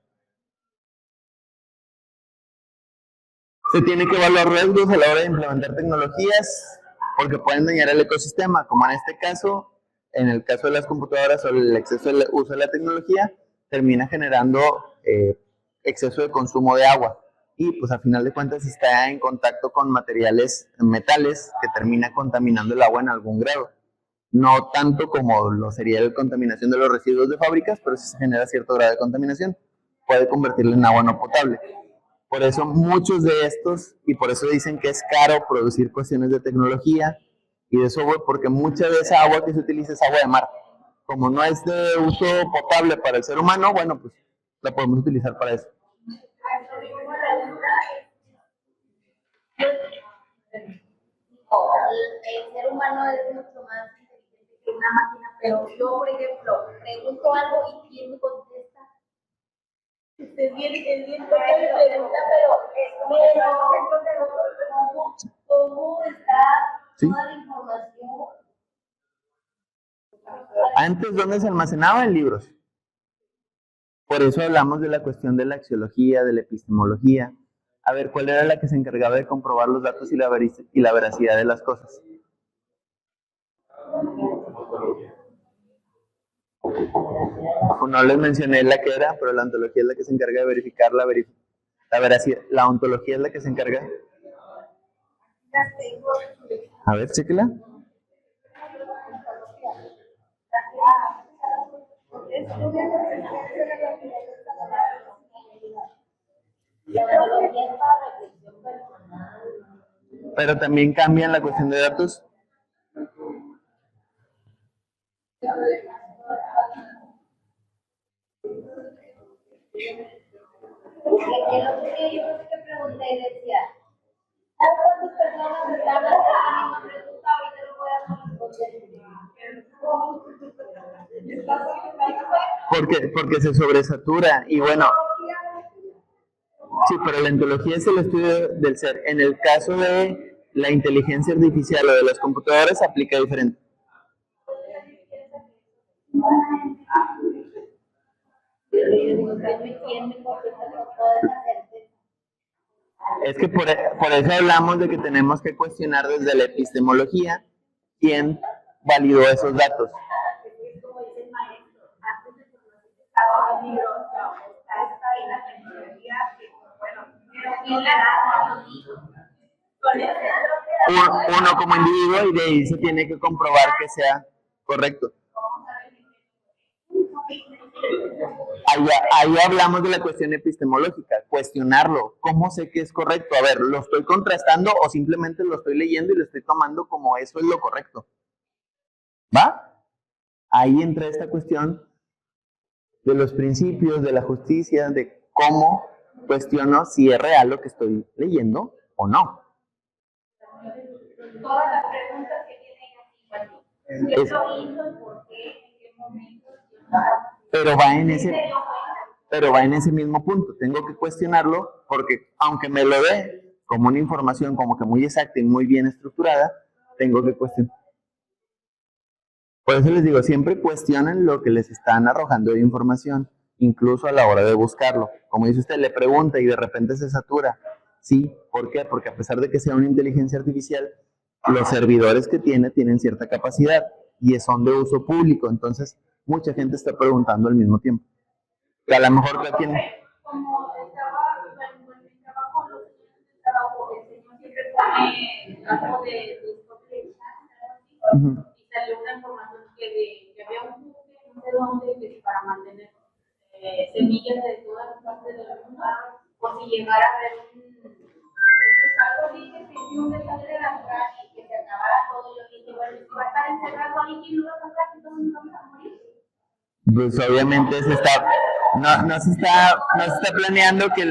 Se tiene que evaluar riesgos a la hora de implementar tecnologías porque pueden dañar el ecosistema, como en este caso, en el caso de las computadoras o el exceso de uso de la tecnología, termina generando exceso de consumo de agua. Y pues a final de cuentas está en contacto con metales que termina contaminando el agua en algún grado. No tanto como lo sería la contaminación de los residuos de fábricas, pero sí se genera cierto grado de contaminación. Puede convertirlo en agua no potable. Por eso muchos de estos, y por eso dicen que es caro producir cuestiones de tecnología y de software, porque mucha de esa agua que se utiliza es agua de mar. Como no es de uso potable para el ser humano, bueno, pues la podemos utilizar para eso. El ser humano es mucho más inteligente que una máquina, pero yo, por ejemplo, pregunto algo y ¿quién me contesta? Es bien tonta mi pregunta, pero cómo está Sí. toda la información. Antes, ¿dónde se almacenaba? En libros. Por eso hablamos de la cuestión de la axiología, de la epistemología. A ver, ¿cuál era la que se encargaba de comprobar los datos y la veracidad de las cosas? No les mencioné la que era, pero la ontología es la que se encarga de verificar la veracidad. La ontología es la que se encarga. A ver, chéquela. La ontología es para reflexión personal. Pero también cambian la cuestión de datos. El otro día yo te pregunté y decía, ¿sabes cuántas personas están haciendo la misma pregunta? Ahorita lo voy a responder. Porque se sobresatura. Y bueno, sí, pero la ontología es el estudio del ser. En el caso de la inteligencia artificial o de las computadoras, se aplica diferente. Es que por eso hablamos de que tenemos que cuestionar desde la epistemología quién validó esos datos. Uno como individuo, y de ahí se tiene que comprobar que sea correcto. Ahí hablamos de la cuestión epistemológica, cuestionarlo. ¿Cómo sé que es correcto? A ver, ¿lo estoy contrastando o simplemente lo estoy leyendo y lo estoy tomando como eso es lo correcto? ¿Va? Ahí entra esta cuestión de los principios, de la justicia, de cómo cuestiono si es real lo que estoy leyendo o no. Todas las preguntas que tienen aquí, ¿qué lo hizo? ¿Por qué? ¿En qué momento? Pero va en ese mismo punto. Tengo que cuestionarlo porque aunque me lo dé como una información como que muy exacta y muy bien estructurada, tengo que cuestionar. Por eso les digo, siempre cuestionen lo que les están arrojando de información, incluso a la hora de buscarlo. Como dice usted, le pregunta y de repente se satura. Sí, ¿por qué? Porque a pesar de que sea una inteligencia artificial, los servidores que tienen cierta capacidad y son de uso público. Entonces, mucha gente está preguntando al mismo tiempo. Que a lo mejor la tiene. Como estaba en mi trabajo, los estudiantes de trabajo, el señor siempre pone campo de y salió una información que había un buque, no sé dónde, que para mantener semillas de todas las partes del mundo, por si llegara a haber algo así, que se hizo un desastre natural y que se acabara todo. Yo dije, bueno, si va a estar encerrado ahí, ¿quién lo va a sacar? ¿Y todos nos vamos a morir? Pues obviamente no se está planeando que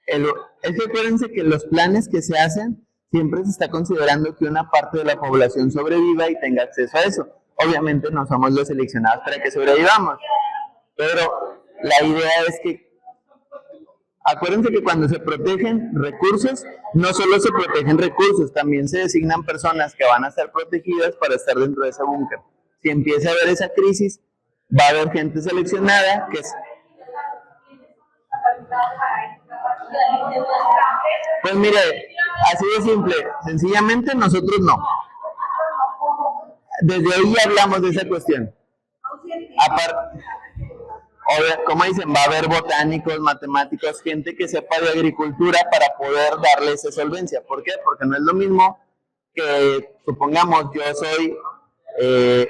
es que acuérdense que los planes que se hacen siempre se está considerando que una parte de la población sobreviva y tenga acceso a eso. Obviamente no somos los seleccionados para que sobrevivamos, pero la idea es que acuérdense que cuando se protegen recursos, no solo se protegen recursos, también se designan personas que van a ser protegidas para estar dentro de ese búnker. Si empieza a haber esa crisis, va a haber gente seleccionada que es... Pues mire, así de simple, sencillamente nosotros no. Desde ahí ya hablamos de esa cuestión. Aparte, como dicen, va a haber botánicos, matemáticos, gente que sepa de agricultura para poder darle esa solvencia. ¿Por qué? Porque no es lo mismo que, supongamos, yo soy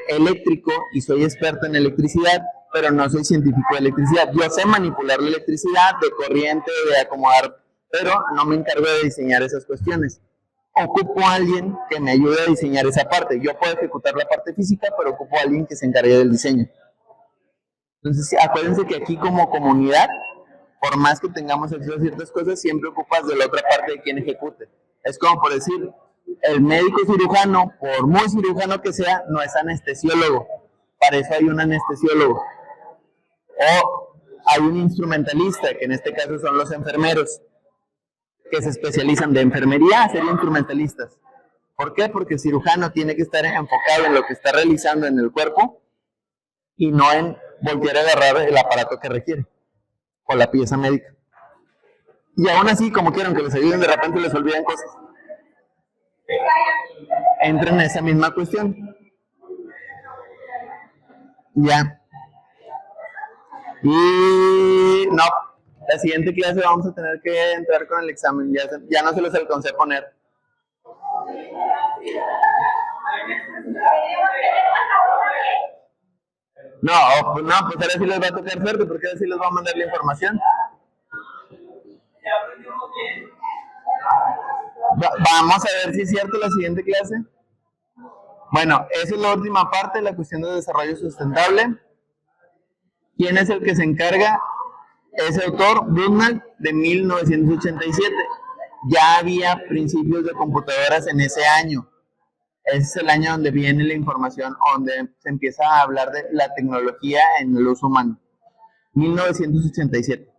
eléctrico y soy experto en electricidad, pero no soy científico de electricidad. Yo sé manipular la electricidad, de corriente, de acomodar, pero no me encargo de diseñar esas cuestiones. Ocupo a alguien que me ayude a diseñar esa parte. Yo puedo ejecutar la parte física, pero ocupo a alguien que se encargue del diseño. Entonces, acuérdense que aquí como comunidad, por más que tengamos acceso a ciertas cosas, siempre ocupas de la otra parte de quien ejecute. Es como por decir, el médico cirujano, por muy cirujano que sea, no es anestesiólogo. Para eso hay un anestesiólogo. O hay un instrumentalista, que en este caso son los enfermeros, que se especializan de enfermería a ser instrumentalistas. ¿Por qué? Porque el cirujano tiene que estar enfocado en lo que está realizando en el cuerpo y no en voltear a agarrar el aparato que requiere o la pieza médica. Y aún así, como quieran que les ayuden, de repente les olvidan cosas. Entra en esa misma cuestión. Ya. Y no, la siguiente clase vamos a tener que entrar con el examen. Ya no se los alcancé a poner. No, pues ahora sí les va a tocar suerte, porque ahora sí les va a mandar la información. Vamos a ver si es cierto la siguiente clase. Bueno, esa es la última parte, la cuestión de desarrollo sustentable. ¿Quién es el que se encarga? Ese autor, Brundtland, de 1987. Ya había principios de computadoras en ese año. Ese es el año donde viene la información, donde se empieza a hablar de la tecnología en el uso humano. 1987.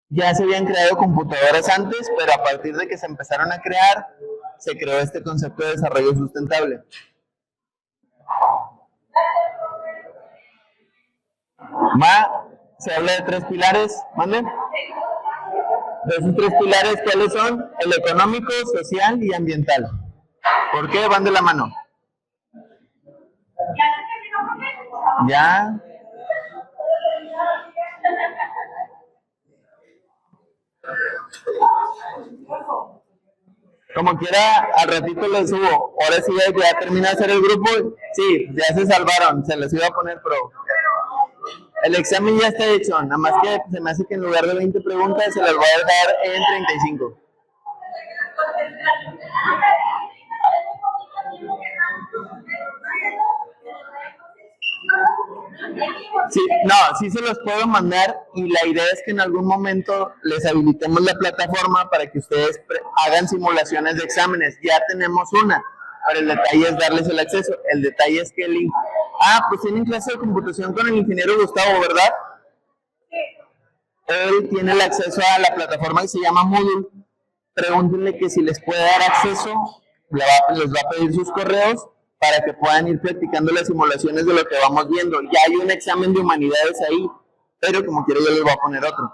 Ya se habían creado computadoras antes, pero a partir de que se empezaron a crear, se creó este concepto de desarrollo sustentable. Se habla de 3 pilares, ¿mande? De esos 3 pilares, ¿cuáles son? El económico, social y ambiental. ¿Por qué van de la mano? Ya. Como quiera, al ratito les subo. Ahora sí, ya termina de hacer el grupo. Sí, ya se salvaron. Se les iba a poner pro. El examen ya está hecho. Nada más que se me hace que en lugar de 20 preguntas se las voy a dar en 35. Sí, no, sí se los puedo mandar y la idea es que en algún momento les habilitemos la plataforma para que ustedes hagan simulaciones de exámenes. Ya tenemos una, pero el detalle es darles el acceso. El detalle es que el link... pues tienen clase de computación con el ingeniero Gustavo, ¿verdad? Él tiene el acceso a la plataforma que se llama Moodle. Pregúntenle que si les puede dar acceso, les va a pedir sus correos para que puedan ir practicando las simulaciones de lo que vamos viendo. Ya hay un examen de humanidades ahí, pero como quiero yo les voy a poner otro.